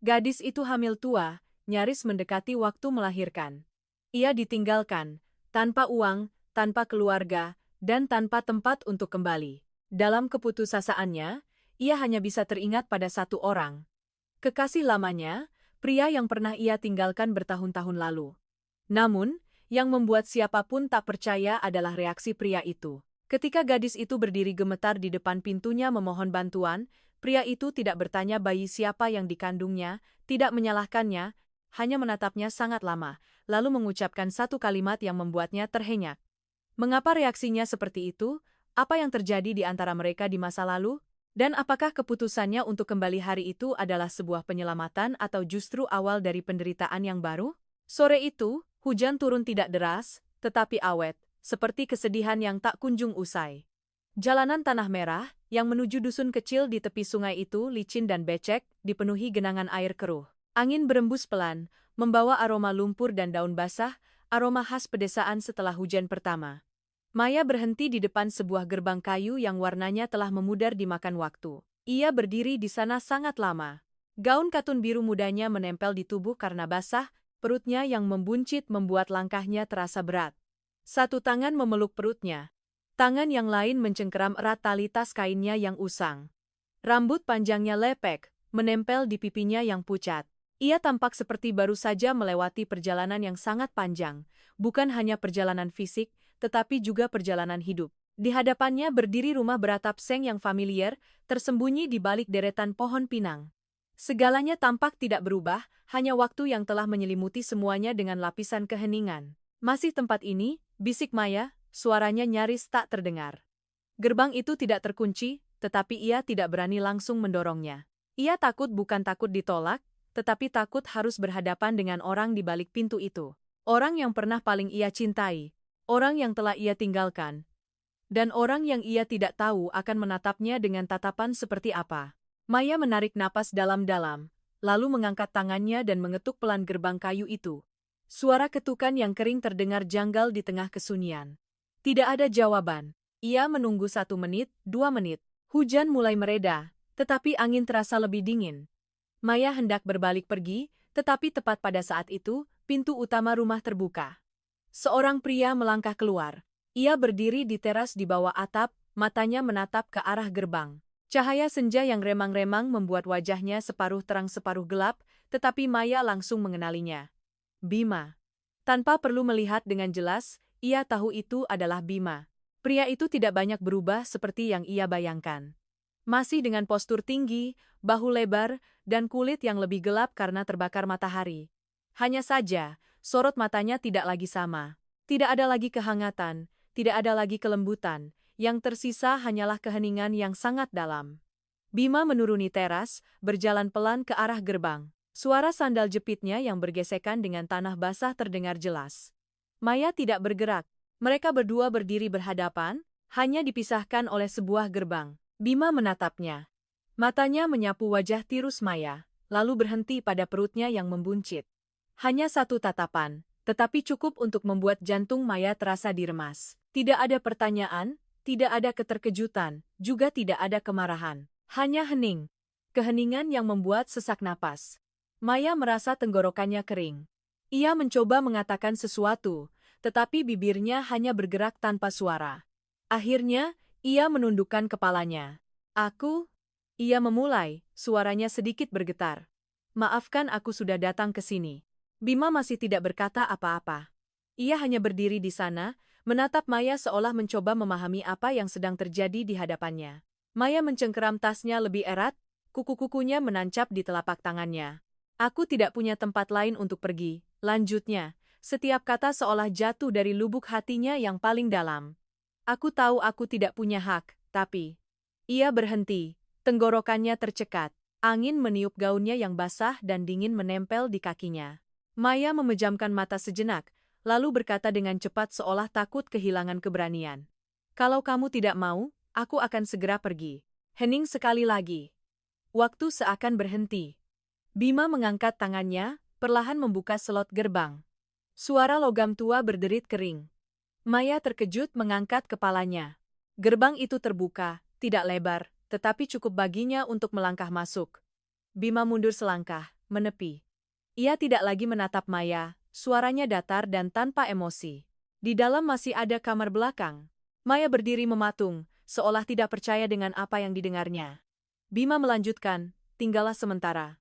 Gadis itu hamil tua, nyaris mendekati waktu melahirkan. Ia ditinggalkan, tanpa uang, tanpa keluarga, dan tanpa tempat untuk kembali. Dalam keputusasaannya, ia hanya bisa teringat pada satu orang. Kekasih lamanya, pria yang pernah ia tinggalkan bertahun-tahun lalu. Namun, yang membuat siapapun tak percaya adalah reaksi pria itu. Ketika gadis itu berdiri gemetar di depan pintunya memohon bantuan, pria itu tidak bertanya bayi siapa yang dikandungnya, tidak menyalahkannya, hanya menatapnya sangat lama, lalu mengucapkan satu kalimat yang membuatnya terhenyak. Mengapa reaksinya seperti itu? Apa yang terjadi di antara mereka di masa lalu? Dan apakah keputusannya untuk kembali hari itu adalah sebuah penyelamatan atau justru awal dari penderitaan yang baru? Sore itu, hujan turun tidak deras, tetapi awet, seperti kesedihan yang tak kunjung usai. Jalanan tanah merah, yang menuju dusun kecil di tepi sungai itu licin dan becek, dipenuhi genangan air keruh. Angin berembus pelan, membawa aroma lumpur dan daun basah, aroma khas pedesaan setelah hujan pertama. Maya berhenti di depan sebuah gerbang kayu yang warnanya telah memudar dimakan waktu. Ia berdiri di sana sangat lama. Gaun katun biru mudanya menempel di tubuh karena basah, perutnya yang membuncit membuat langkahnya terasa berat. Satu tangan memeluk perutnya. Tangan yang lain mencengkeram erat tali tas kainnya yang usang. Rambut panjangnya lepek, menempel di pipinya yang pucat. Ia tampak seperti baru saja melewati perjalanan yang sangat panjang, bukan hanya perjalanan fisik, tetapi juga perjalanan hidup. Di hadapannya berdiri rumah beratap seng yang familiar, tersembunyi di balik deretan pohon pinang. Segalanya tampak tidak berubah, hanya waktu yang telah menyelimuti semuanya dengan lapisan keheningan. Masih tempat ini, bisik Maya, suaranya nyaris tak terdengar. Gerbang itu tidak terkunci, tetapi ia tidak berani langsung mendorongnya. Ia takut bukan takut ditolak, tetapi takut harus berhadapan dengan orang di balik pintu itu. Orang yang pernah paling ia cintai. Orang yang telah ia tinggalkan, dan orang yang ia tidak tahu akan menatapnya dengan tatapan seperti apa. Maya menarik napas dalam-dalam, lalu mengangkat tangannya dan mengetuk pelan gerbang kayu itu. Suara ketukan yang kering terdengar janggal di tengah kesunyian. Tidak ada jawaban. Ia menunggu 1 menit, 2 menit. Hujan mulai mereda, tetapi angin terasa lebih dingin. Maya hendak berbalik pergi, tetapi tepat pada saat itu, pintu utama rumah terbuka. Seorang pria melangkah keluar. Ia berdiri di teras di bawah atap, matanya menatap ke arah gerbang. Cahaya senja yang remang-remang membuat wajahnya separuh terang separuh gelap, tetapi Maya langsung mengenalinya. Bima. Tanpa perlu melihat dengan jelas, ia tahu itu adalah Bima. Pria itu tidak banyak berubah seperti yang ia bayangkan. Masih dengan postur tinggi, bahu lebar, dan kulit yang lebih gelap karena terbakar matahari. Hanya saja, sorot matanya tidak lagi sama. Tidak ada lagi kehangatan, tidak ada lagi kelembutan, yang tersisa hanyalah keheningan yang sangat dalam. Bima menuruni teras, berjalan pelan ke arah gerbang. Suara sandal jepitnya yang bergesekan dengan tanah basah terdengar jelas. Maya tidak bergerak. Mereka berdua berdiri berhadapan, hanya dipisahkan oleh sebuah gerbang. Bima menatapnya. Matanya menyapu wajah tirus Maya, lalu berhenti pada perutnya yang membuncit. Hanya satu tatapan, tetapi cukup untuk membuat jantung Maya terasa diremas. Tidak ada pertanyaan, tidak ada keterkejutan, juga tidak ada kemarahan. Hanya hening. Keheningan yang membuat sesak napas. Maya merasa tenggorokannya kering. Ia mencoba mengatakan sesuatu, tetapi bibirnya hanya bergerak tanpa suara. Akhirnya, ia menundukkan kepalanya. Ia memulai, suaranya sedikit bergetar. Maafkan aku sudah datang ke sini. Bima masih tidak berkata apa-apa. Ia hanya berdiri di sana, menatap Maya seolah mencoba memahami apa yang sedang terjadi di hadapannya. Maya mencengkeram tasnya lebih erat, kuku-kukunya menancap di telapak tangannya. Aku tidak punya tempat lain untuk pergi, lanjutnya. Setiap kata seolah jatuh dari lubuk hatinya yang paling dalam. Aku tahu aku tidak punya hak, tapi... Ia berhenti, tenggorokannya tercekat. Angin meniup gaunnya yang basah dan dingin menempel di kakinya. Maya memejamkan mata sejenak, lalu berkata dengan cepat seolah takut kehilangan keberanian. Kalau kamu tidak mau, aku akan segera pergi. Hening sekali lagi. Waktu seakan berhenti. Bima mengangkat tangannya, perlahan membuka slot gerbang. Suara logam tua berderit kering. Maya terkejut mengangkat kepalanya. Gerbang itu terbuka, tidak lebar, tetapi cukup baginya untuk melangkah masuk. Bima mundur selangkah, menepi. Ia tidak lagi menatap Maya, suaranya datar dan tanpa emosi. Di dalam masih ada kamar belakang. Maya berdiri mematung, seolah tidak percaya dengan apa yang didengarnya. Bima melanjutkan, tinggallah sementara.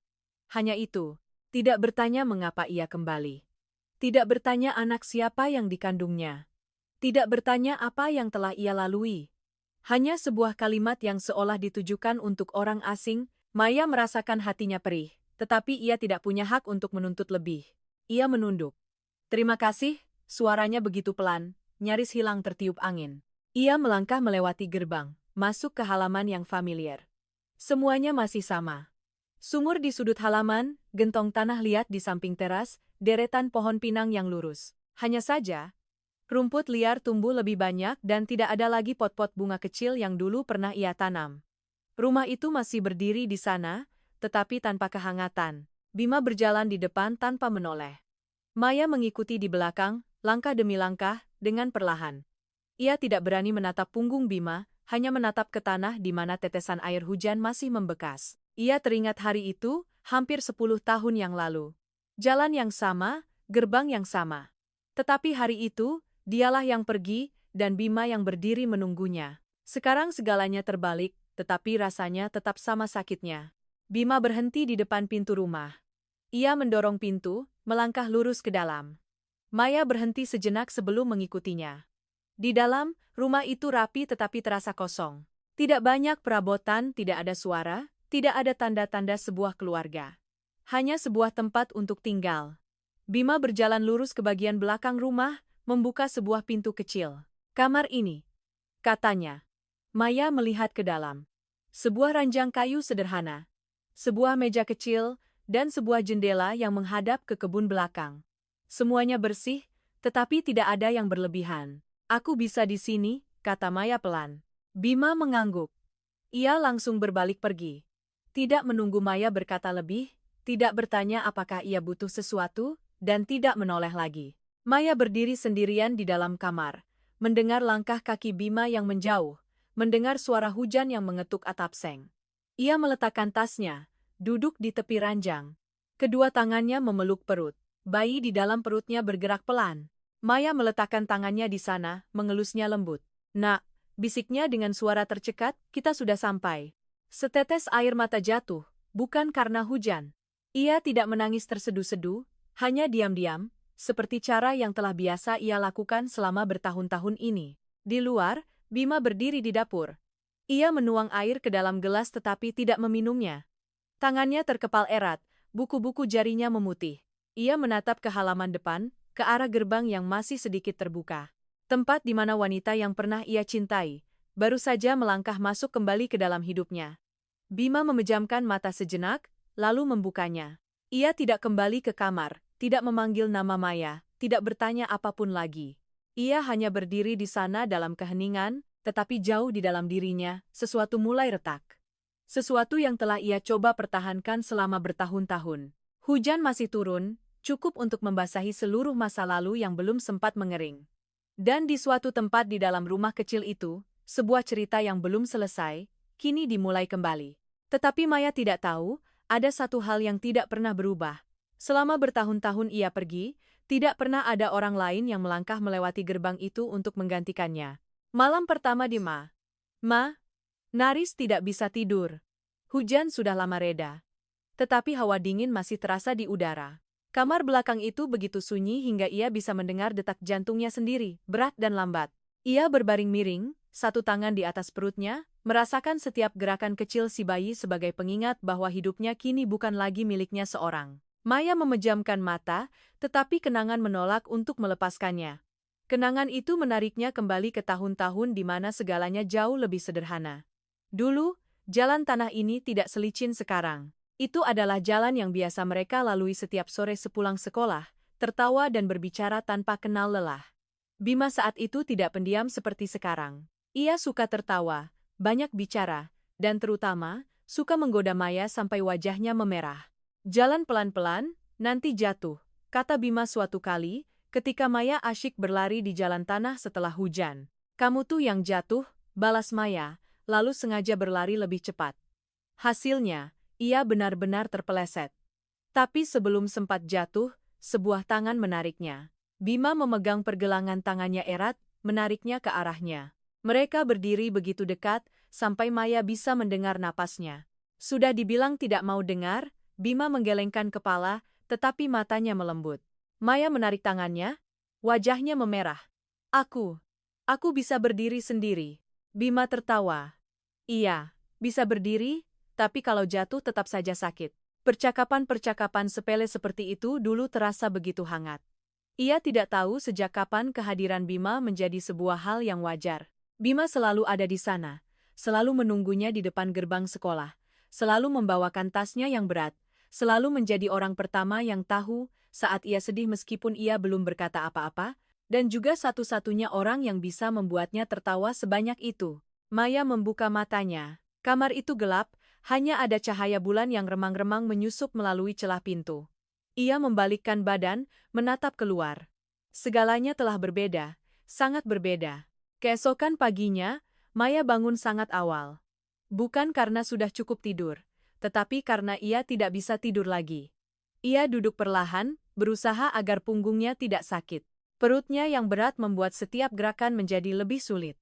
Hanya itu, tidak bertanya mengapa ia kembali. Tidak bertanya anak siapa yang dikandungnya. Tidak bertanya apa yang telah ia lalui. Hanya sebuah kalimat yang seolah ditujukan untuk orang asing. Maya merasakan hatinya perih, tetapi ia tidak punya hak untuk menuntut lebih. Ia menunduk. Terima kasih, suaranya begitu pelan, nyaris hilang tertiup angin. Ia melangkah melewati gerbang, masuk ke halaman yang familiar. Semuanya masih sama. Sumur di sudut halaman, gentong tanah liat di samping teras, deretan pohon pinang yang lurus. Hanya saja, rumput liar tumbuh lebih banyak dan tidak ada lagi pot-pot bunga kecil yang dulu pernah ia tanam. Rumah itu masih berdiri di sana, tetapi tanpa kehangatan. Bima berjalan di depan tanpa menoleh. Maya mengikuti di belakang, langkah demi langkah, dengan perlahan. Ia tidak berani menatap punggung Bima, hanya menatap ke tanah di mana tetesan air hujan masih membekas. Ia teringat hari itu, hampir 10 tahun yang lalu. Jalan yang sama, gerbang yang sama. Tetapi hari itu, dialah yang pergi, dan Bima yang berdiri menunggunya. Sekarang segalanya terbalik, tetapi rasanya tetap sama sakitnya. Bima berhenti di depan pintu rumah. Ia mendorong pintu, melangkah lurus ke dalam. Maya berhenti sejenak sebelum mengikutinya. Di dalam, rumah itu rapi tetapi terasa kosong. Tidak banyak perabotan, tidak ada suara, tidak ada tanda-tanda sebuah keluarga. Hanya sebuah tempat untuk tinggal. Bima berjalan lurus ke bagian belakang rumah, membuka sebuah pintu kecil. Kamar ini, katanya. Maya melihat ke dalam. Sebuah ranjang kayu sederhana. Sebuah meja kecil, dan sebuah jendela yang menghadap ke kebun belakang. Semuanya bersih, tetapi tidak ada yang berlebihan. Aku bisa di sini, kata Maya pelan. Bima mengangguk. Ia langsung berbalik pergi. Tidak menunggu Maya berkata lebih, tidak bertanya apakah ia butuh sesuatu, dan tidak menoleh lagi. Maya berdiri sendirian di dalam kamar, mendengar langkah kaki Bima yang menjauh, mendengar suara hujan yang mengetuk atap seng. Ia meletakkan tasnya, duduk di tepi ranjang. Kedua tangannya memeluk perut. Bayi di dalam perutnya bergerak pelan. Maya meletakkan tangannya di sana, mengelusnya lembut. Nak, bisiknya dengan suara tercekat, kita sudah sampai. Setetes air mata jatuh, bukan karena hujan. Ia tidak menangis terseduh-seduh, hanya diam-diam, seperti cara yang telah biasa ia lakukan selama bertahun-tahun ini. Di luar, Bima berdiri di dapur. Ia menuang air ke dalam gelas tetapi tidak meminumnya. Tangannya terkepal erat, buku-buku jarinya memutih. Ia menatap ke halaman depan, ke arah gerbang yang masih sedikit terbuka. Tempat di mana wanita yang pernah ia cintai, baru saja melangkah masuk kembali ke dalam hidupnya. Bima memejamkan mata sejenak, lalu membukanya. Ia tidak kembali ke kamar, tidak memanggil nama Maya, tidak bertanya apapun lagi. Ia hanya berdiri di sana dalam keheningan, tetapi jauh di dalam dirinya, sesuatu mulai retak. Sesuatu yang telah ia coba pertahankan selama bertahun-tahun. Hujan masih turun, cukup untuk membasahi seluruh masa lalu yang belum sempat mengering. Dan di suatu tempat di dalam rumah kecil itu, sebuah cerita yang belum selesai, kini dimulai kembali. Tetapi Maya tidak tahu, ada satu hal yang tidak pernah berubah. Selama bertahun-tahun ia pergi, tidak pernah ada orang lain yang melangkah melewati gerbang itu untuk menggantikannya. Malam pertama di Naris tidak bisa tidur. Hujan sudah lama reda. Tetapi hawa dingin masih terasa di udara. Kamar belakang itu begitu sunyi hingga ia bisa mendengar detak jantungnya sendiri, berat dan lambat. Ia berbaring miring, satu tangan di atas perutnya, merasakan setiap gerakan kecil si bayi sebagai pengingat bahwa hidupnya kini bukan lagi miliknya seorang. Maya memejamkan mata, tetapi kenangan menolak untuk melepaskannya. Kenangan itu menariknya kembali ke tahun-tahun di mana segalanya jauh lebih sederhana. Dulu, jalan tanah ini tidak selicin sekarang. Itu adalah jalan yang biasa mereka lalui setiap sore sepulang sekolah, tertawa dan berbicara tanpa kenal lelah. Bima saat itu tidak pendiam seperti sekarang. Ia suka tertawa, banyak bicara, dan terutama, suka menggoda Maya sampai wajahnya memerah. Jalan pelan-pelan, nanti jatuh, kata Bima suatu kali, ketika Maya asyik berlari di jalan tanah setelah hujan. Kamu tuh yang jatuh, balas Maya, lalu sengaja berlari lebih cepat. Hasilnya, ia benar-benar terpeleset. Tapi sebelum sempat jatuh, sebuah tangan menariknya. Bima memegang pergelangan tangannya erat, menariknya ke arahnya. Mereka berdiri begitu dekat, sampai Maya bisa mendengar napasnya. Sudah dibilang tidak mau dengar, Bima menggelengkan kepala, tetapi matanya melembut. Maya menarik tangannya, wajahnya memerah. Aku bisa berdiri sendiri. Bima tertawa. Iya, bisa berdiri, tapi kalau jatuh tetap saja sakit. Percakapan-percakapan sepele seperti itu dulu terasa begitu hangat. Ia tidak tahu sejak kapan kehadiran Bima menjadi sebuah hal yang wajar. Bima selalu ada di sana, selalu menunggunya di depan gerbang sekolah, selalu membawakan tasnya yang berat, selalu menjadi orang pertama yang tahu saat ia sedih meskipun ia belum berkata apa-apa, dan juga satu-satunya orang yang bisa membuatnya tertawa sebanyak itu. Maya membuka matanya. Kamar itu gelap, hanya ada cahaya bulan yang remang-remang menyusup melalui celah pintu. Ia membalikkan badan, menatap keluar. Segalanya telah berbeda, sangat berbeda. Keesokan paginya, Maya bangun sangat awal. Bukan karena sudah cukup tidur, tetapi karena ia tidak bisa tidur lagi. Ia duduk perlahan, berusaha agar punggungnya tidak sakit. Perutnya yang berat membuat setiap gerakan menjadi lebih sulit.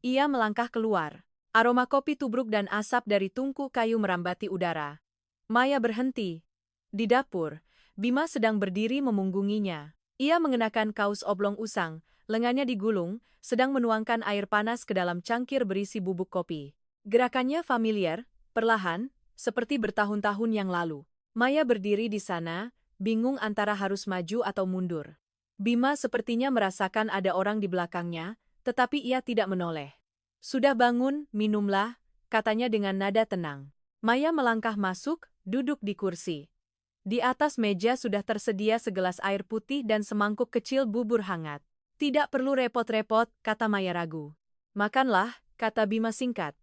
Ia melangkah keluar. Aroma kopi tubruk dan asap dari tungku kayu merambati udara. Maya berhenti. Di dapur, Bima sedang berdiri memunggunginya. Ia mengenakan kaos oblong usang, lengannya digulung, sedang menuangkan air panas ke dalam cangkir berisi bubuk kopi. Gerakannya familiar, perlahan, seperti bertahun-tahun yang lalu. Maya berdiri di sana, bingung antara harus maju atau mundur. Bima sepertinya merasakan ada orang di belakangnya, tetapi ia tidak menoleh. Sudah bangun, minumlah, katanya dengan nada tenang. Maya melangkah masuk, duduk di kursi. Di atas meja sudah tersedia segelas air putih dan semangkuk kecil bubur hangat. Tidak perlu repot-repot, kata Maya ragu. Makanlah, kata Bima singkat.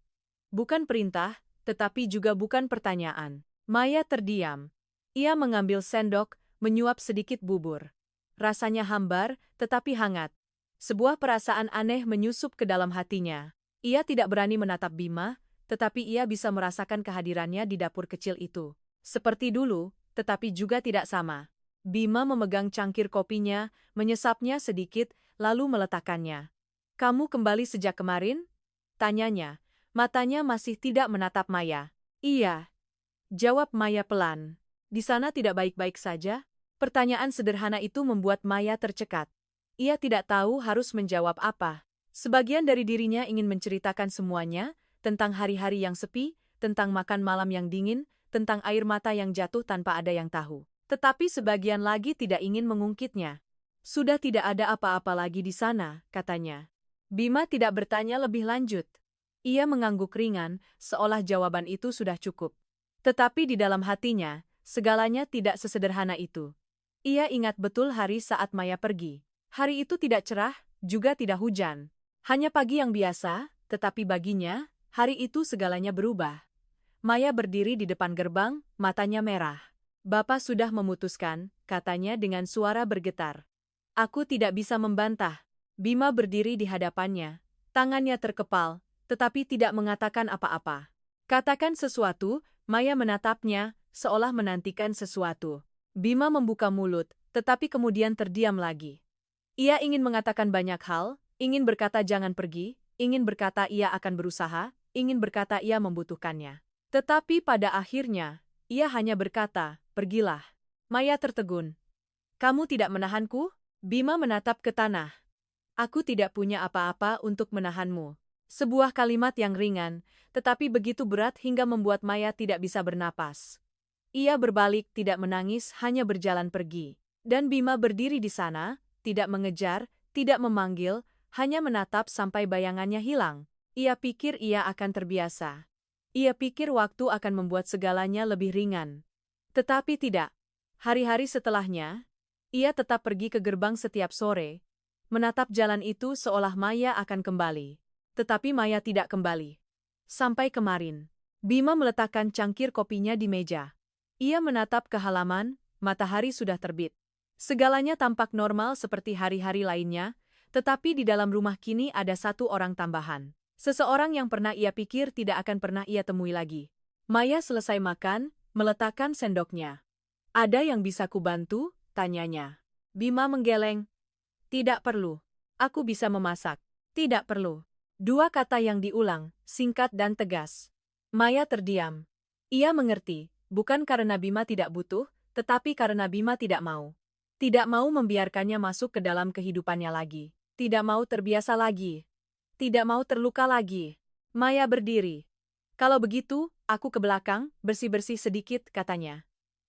Bukan perintah, tetapi juga bukan pertanyaan. Maya terdiam. Ia mengambil sendok, menyuap sedikit bubur. Rasanya hambar, tetapi hangat. Sebuah perasaan aneh menyusup ke dalam hatinya. Ia tidak berani menatap Bima, tetapi ia bisa merasakan kehadirannya di dapur kecil itu. Seperti dulu, tetapi juga tidak sama. Bima memegang cangkir kopinya, menyesapnya sedikit, lalu meletakkannya. Kamu kembali sejak kemarin? Tanyanya. Matanya masih tidak menatap Maya. Iya. Jawab Maya pelan. Di sana tidak baik-baik saja? Pertanyaan sederhana itu membuat Maya tercekat. Ia tidak tahu harus menjawab apa. Sebagian dari dirinya ingin menceritakan semuanya, tentang hari-hari yang sepi, tentang makan malam yang dingin, tentang air mata yang jatuh tanpa ada yang tahu. Tetapi sebagian lagi tidak ingin mengungkitnya. Sudah tidak ada apa-apa lagi di sana, katanya. Bima tidak bertanya lebih lanjut. Ia mengangguk ringan, seolah jawaban itu sudah cukup. Tetapi di dalam hatinya, segalanya tidak sesederhana itu. Ia ingat betul hari saat Maya pergi. Hari itu tidak cerah, juga tidak hujan. Hanya pagi yang biasa, tetapi baginya, hari itu segalanya berubah. Maya berdiri di depan gerbang, matanya merah. Bapak sudah memutuskan, katanya dengan suara bergetar. Aku tidak bisa membantah. Bima berdiri di hadapannya. Tangannya terkepal, tetapi tidak mengatakan apa-apa. Katakan sesuatu, Maya menatapnya, seolah menantikan sesuatu. Bima membuka mulut, tetapi kemudian terdiam lagi. Ia ingin mengatakan banyak hal, ingin berkata jangan pergi, ingin berkata ia akan berusaha, ingin berkata ia membutuhkannya. Tetapi pada akhirnya, ia hanya berkata, pergilah. Maya tertegun. Kamu tidak menahanku? Bima menatap ke tanah. Aku tidak punya apa-apa untuk menahanmu. Sebuah kalimat yang ringan, tetapi begitu berat hingga membuat Maya tidak bisa bernapas. Ia berbalik, tidak menangis, hanya berjalan pergi. Dan Bima berdiri di sana, tidak mengejar, tidak memanggil, hanya menatap sampai bayangannya hilang. Ia pikir ia akan terbiasa. Ia pikir waktu akan membuat segalanya lebih ringan. Tetapi tidak. Hari-hari setelahnya, ia tetap pergi ke gerbang setiap sore, menatap jalan itu seolah Maya akan kembali. Tetapi Maya tidak kembali. Sampai kemarin, Bima meletakkan cangkir kopinya di meja. Ia menatap ke halaman, matahari sudah terbit. Segalanya tampak normal seperti hari-hari lainnya, tetapi di dalam rumah kini ada satu orang tambahan. Seseorang yang pernah ia pikir tidak akan pernah ia temui lagi. Maya selesai makan, meletakkan sendoknya. Ada yang bisa kubantu? Tanyanya. Bima menggeleng. Tidak perlu. Aku bisa memasak. Tidak perlu. Dua kata yang diulang, singkat dan tegas. Maya terdiam. Ia mengerti, bukan karena Bima tidak butuh, tetapi karena Bima tidak mau. Tidak mau membiarkannya masuk ke dalam kehidupannya lagi. Tidak mau terbiasa lagi. Tidak mau terluka lagi. Maya berdiri. Kalau begitu, aku ke belakang, bersih-bersih sedikit, katanya.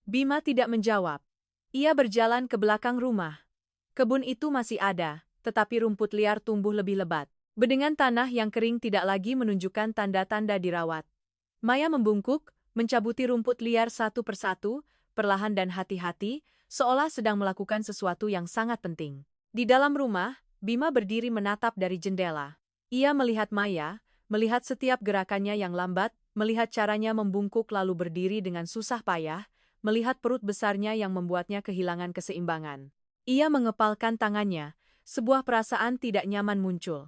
Bima tidak menjawab. Ia berjalan ke belakang rumah. Kebun itu masih ada, tetapi rumput liar tumbuh lebih lebat. Bedengan tanah yang kering tidak lagi menunjukkan tanda-tanda dirawat. Maya membungkuk, mencabuti rumput liar satu persatu, perlahan dan hati-hati, seolah sedang melakukan sesuatu yang sangat penting. Di dalam rumah, Bima berdiri menatap dari jendela. Ia melihat Maya, melihat setiap gerakannya yang lambat, melihat caranya membungkuk lalu berdiri dengan susah payah, melihat perut besarnya yang membuatnya kehilangan keseimbangan. Ia mengepalkan tangannya, sebuah perasaan tidak nyaman muncul.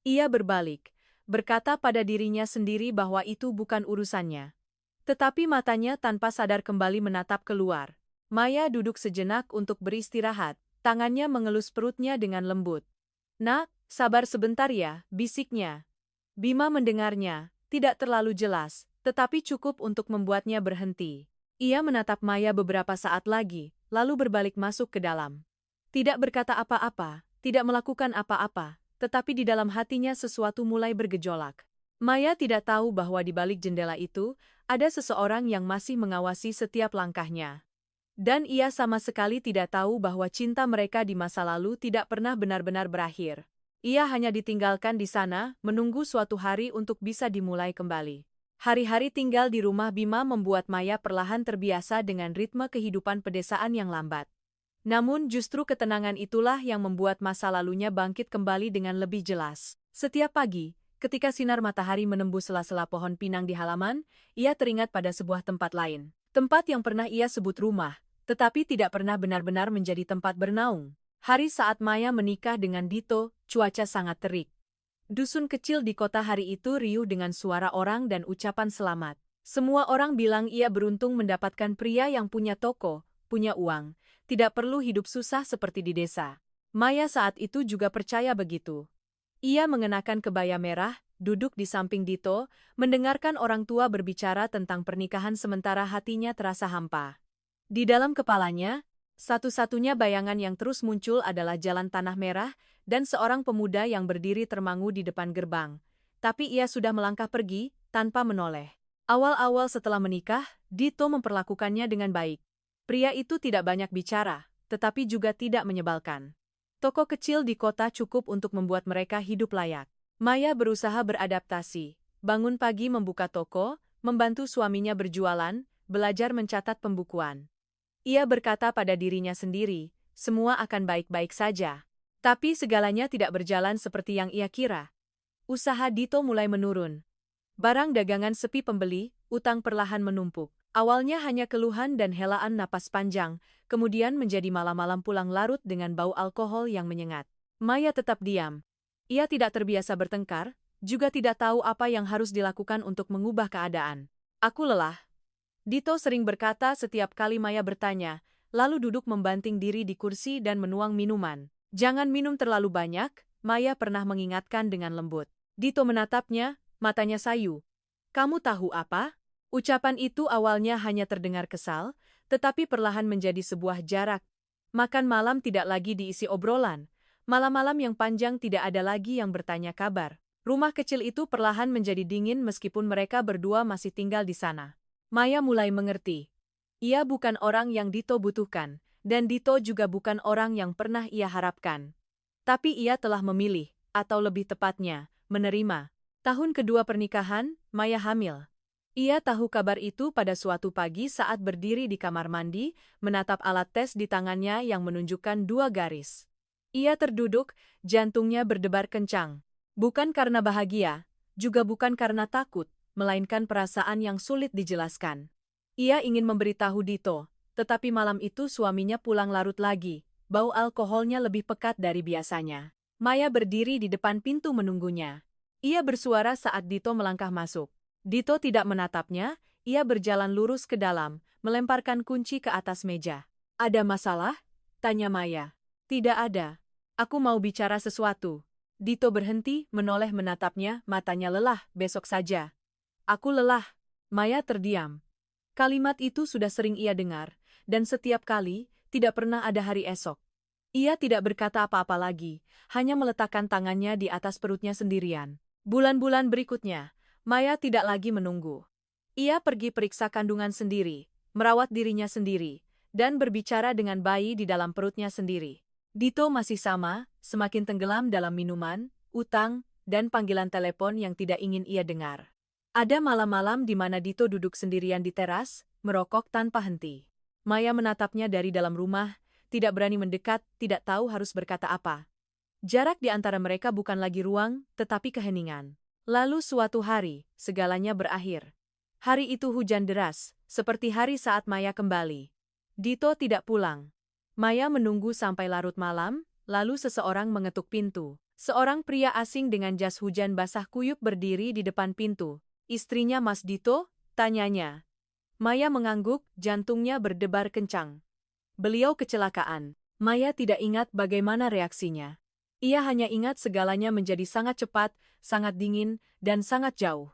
Ia berbalik, berkata pada dirinya sendiri bahwa itu bukan urusannya. Tetapi matanya tanpa sadar kembali menatap keluar. Maya duduk sejenak untuk beristirahat, tangannya mengelus perutnya dengan lembut. Nak, sabar sebentar ya, bisiknya. Bima mendengarnya, tidak terlalu jelas, tetapi cukup untuk membuatnya berhenti. Ia menatap Maya beberapa saat lagi, lalu berbalik masuk ke dalam. Tidak berkata apa-apa, tidak melakukan apa-apa, tetapi di dalam hatinya sesuatu mulai bergejolak. Maya tidak tahu bahwa di balik jendela itu, ada seseorang yang masih mengawasi setiap langkahnya. Dan ia sama sekali tidak tahu bahwa cinta mereka di masa lalu tidak pernah benar-benar berakhir. Ia hanya ditinggalkan di sana, menunggu suatu hari untuk bisa dimulai kembali. Hari-hari tinggal di rumah Bima membuat Maya perlahan terbiasa dengan ritme kehidupan pedesaan yang lambat. Namun justru ketenangan itulah yang membuat masa lalunya bangkit kembali dengan lebih jelas. Setiap pagi, ketika sinar matahari menembus sela-sela pohon pinang di halaman, ia teringat pada sebuah tempat lain. Tempat yang pernah ia sebut rumah, tetapi tidak pernah benar-benar menjadi tempat bernaung. Hari saat Maya menikah dengan Dito, cuaca sangat terik. Dusun kecil di kota hari itu riuh dengan suara orang dan ucapan selamat. Semua orang bilang ia beruntung mendapatkan pria yang punya toko, punya uang, tidak perlu hidup susah seperti di desa. Maya saat itu juga percaya begitu. Ia mengenakan kebaya merah, duduk di samping Dito, mendengarkan orang tua berbicara tentang pernikahan sementara hatinya terasa hampa. Di dalam kepalanya, satu-satunya bayangan yang terus muncul adalah jalan tanah merah dan seorang pemuda yang berdiri termangu di depan gerbang. Tapi ia sudah melangkah pergi, tanpa menoleh. Awal-awal setelah menikah, Dito memperlakukannya dengan baik. Pria itu tidak banyak bicara, tetapi juga tidak menyebalkan. Toko kecil di kota cukup untuk membuat mereka hidup layak. Maya berusaha beradaptasi, bangun pagi membuka toko, membantu suaminya berjualan, belajar mencatat pembukuan. Ia berkata pada dirinya sendiri, semua akan baik-baik saja. Tapi segalanya tidak berjalan seperti yang ia kira. Usaha Dito mulai menurun. Barang dagangan sepi pembeli, utang perlahan menumpuk. Awalnya hanya keluhan dan helaan napas panjang, kemudian menjadi malam-malam pulang larut dengan bau alkohol yang menyengat. Maya tetap diam. Ia tidak terbiasa bertengkar, juga tidak tahu apa yang harus dilakukan untuk mengubah keadaan. Aku lelah. Dito sering berkata setiap kali Maya bertanya, lalu duduk membanting diri di kursi dan menuang minuman. Jangan minum terlalu banyak, Maya pernah mengingatkan dengan lembut. Dito menatapnya, matanya sayu. Kamu tahu apa? Ucapan itu awalnya hanya terdengar kesal, tetapi perlahan menjadi sebuah jarak. Makan malam tidak lagi diisi obrolan. Malam-malam yang panjang tidak ada lagi yang bertanya kabar. Rumah kecil itu perlahan menjadi dingin meskipun mereka berdua masih tinggal di sana. Maya mulai mengerti. Ia bukan orang yang Dito butuhkan, dan Dito juga bukan orang yang pernah ia harapkan. Tapi ia telah memilih, atau lebih tepatnya, menerima. Tahun kedua pernikahan, Maya hamil. Ia tahu kabar itu pada suatu pagi saat berdiri di kamar mandi, menatap alat tes di tangannya yang menunjukkan 2 garis. Ia terduduk, jantungnya berdebar kencang. Bukan karena bahagia, juga bukan karena takut, melainkan perasaan yang sulit dijelaskan. Ia ingin memberitahu Dito, tetapi malam itu suaminya pulang larut lagi, bau alkoholnya lebih pekat dari biasanya. Maya berdiri di depan pintu menunggunya. Ia bersuara saat Dito melangkah masuk. Dito tidak menatapnya, ia berjalan lurus ke dalam, melemparkan kunci ke atas meja. "Ada masalah?" tanya Maya. "Tidak ada. Aku mau bicara sesuatu." Dito berhenti, menoleh menatapnya, matanya lelah. "Besok saja." "Aku lelah." Maya terdiam. Kalimat itu sudah sering ia dengar, dan setiap kali, tidak pernah ada hari esok. Ia tidak berkata apa-apa lagi, hanya meletakkan tangannya di atas perutnya sendirian. Bulan-bulan berikutnya, Maya tidak lagi menunggu. Ia pergi periksa kandungan sendiri, merawat dirinya sendiri, dan berbicara dengan bayi di dalam perutnya sendiri. Dito masih sama, semakin tenggelam dalam minuman, utang, dan panggilan telepon yang tidak ingin ia dengar. Ada malam-malam di mana Dito duduk sendirian di teras, merokok tanpa henti. Maya menatapnya dari dalam rumah, tidak berani mendekat, tidak tahu harus berkata apa. Jarak di antara mereka bukan lagi ruang, tetapi keheningan. Lalu suatu hari, segalanya berakhir. Hari itu hujan deras, seperti hari saat Maya kembali. Dito tidak pulang. Maya menunggu sampai larut malam, lalu seseorang mengetuk pintu. Seorang pria asing dengan jas hujan basah kuyup berdiri di depan pintu. "Istrinya Mas Dito?" tanyanya. Maya mengangguk, jantungnya berdebar kencang. Beliau kecelakaan. Maya tidak ingat bagaimana reaksinya. Ia hanya ingat segalanya menjadi sangat cepat, sangat dingin, dan sangat jauh.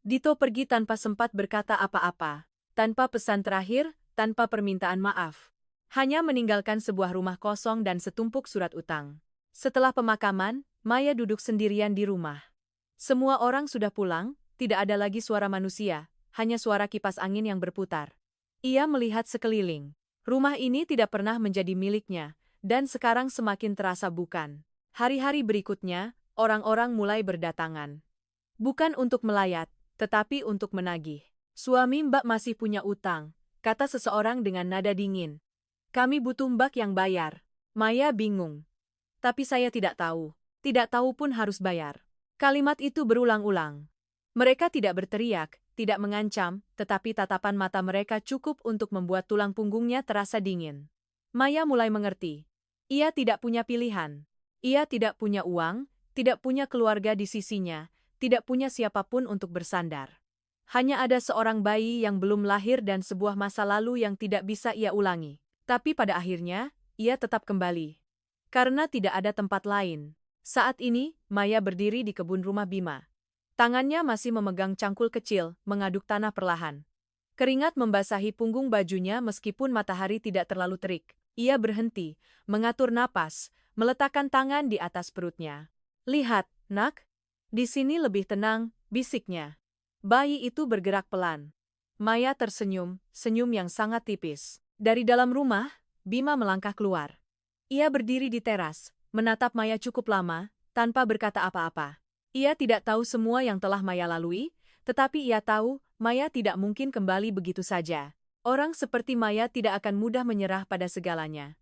Dito pergi tanpa sempat berkata apa-apa, tanpa pesan terakhir, tanpa permintaan maaf. Hanya meninggalkan sebuah rumah kosong dan setumpuk surat utang. Setelah pemakaman, Maya duduk sendirian di rumah. Semua orang sudah pulang, tidak ada lagi suara manusia, hanya suara kipas angin yang berputar. Ia melihat sekeliling. Rumah ini tidak pernah menjadi miliknya, dan sekarang semakin terasa bukan. Hari-hari berikutnya, orang-orang mulai berdatangan. Bukan untuk melayat, tetapi untuk menagih. "Suami Mbak masih punya utang," kata seseorang dengan nada dingin. "Kami butuh Mbak yang bayar." Maya bingung. "Tapi saya tidak tahu pun harus bayar." Kalimat itu berulang-ulang. Mereka tidak berteriak, tidak mengancam, tetapi tatapan mata mereka cukup untuk membuat tulang punggungnya terasa dingin. Maya mulai mengerti. Ia tidak punya pilihan. Ia tidak punya uang, tidak punya keluarga di sisinya, tidak punya siapapun untuk bersandar. Hanya ada seorang bayi yang belum lahir dan sebuah masa lalu yang tidak bisa ia ulangi. Tapi pada akhirnya, ia tetap kembali. Karena tidak ada tempat lain. Saat ini, Maya berdiri di kebun rumah Bima. Tangannya masih memegang cangkul kecil, mengaduk tanah perlahan. Keringat membasahi punggung bajunya meskipun matahari tidak terlalu terik. Ia berhenti, mengatur napas, meletakkan tangan di atas perutnya. "Lihat, Nak. Di sini lebih tenang," bisiknya. Bayi itu bergerak pelan. Maya tersenyum, senyum yang sangat tipis. Dari dalam rumah, Bima melangkah keluar. Ia berdiri di teras, menatap Maya cukup lama, tanpa berkata apa-apa. Ia tidak tahu semua yang telah Maya lalui, tetapi ia tahu Maya tidak mungkin kembali begitu saja. Orang seperti Maya tidak akan mudah menyerah pada segalanya.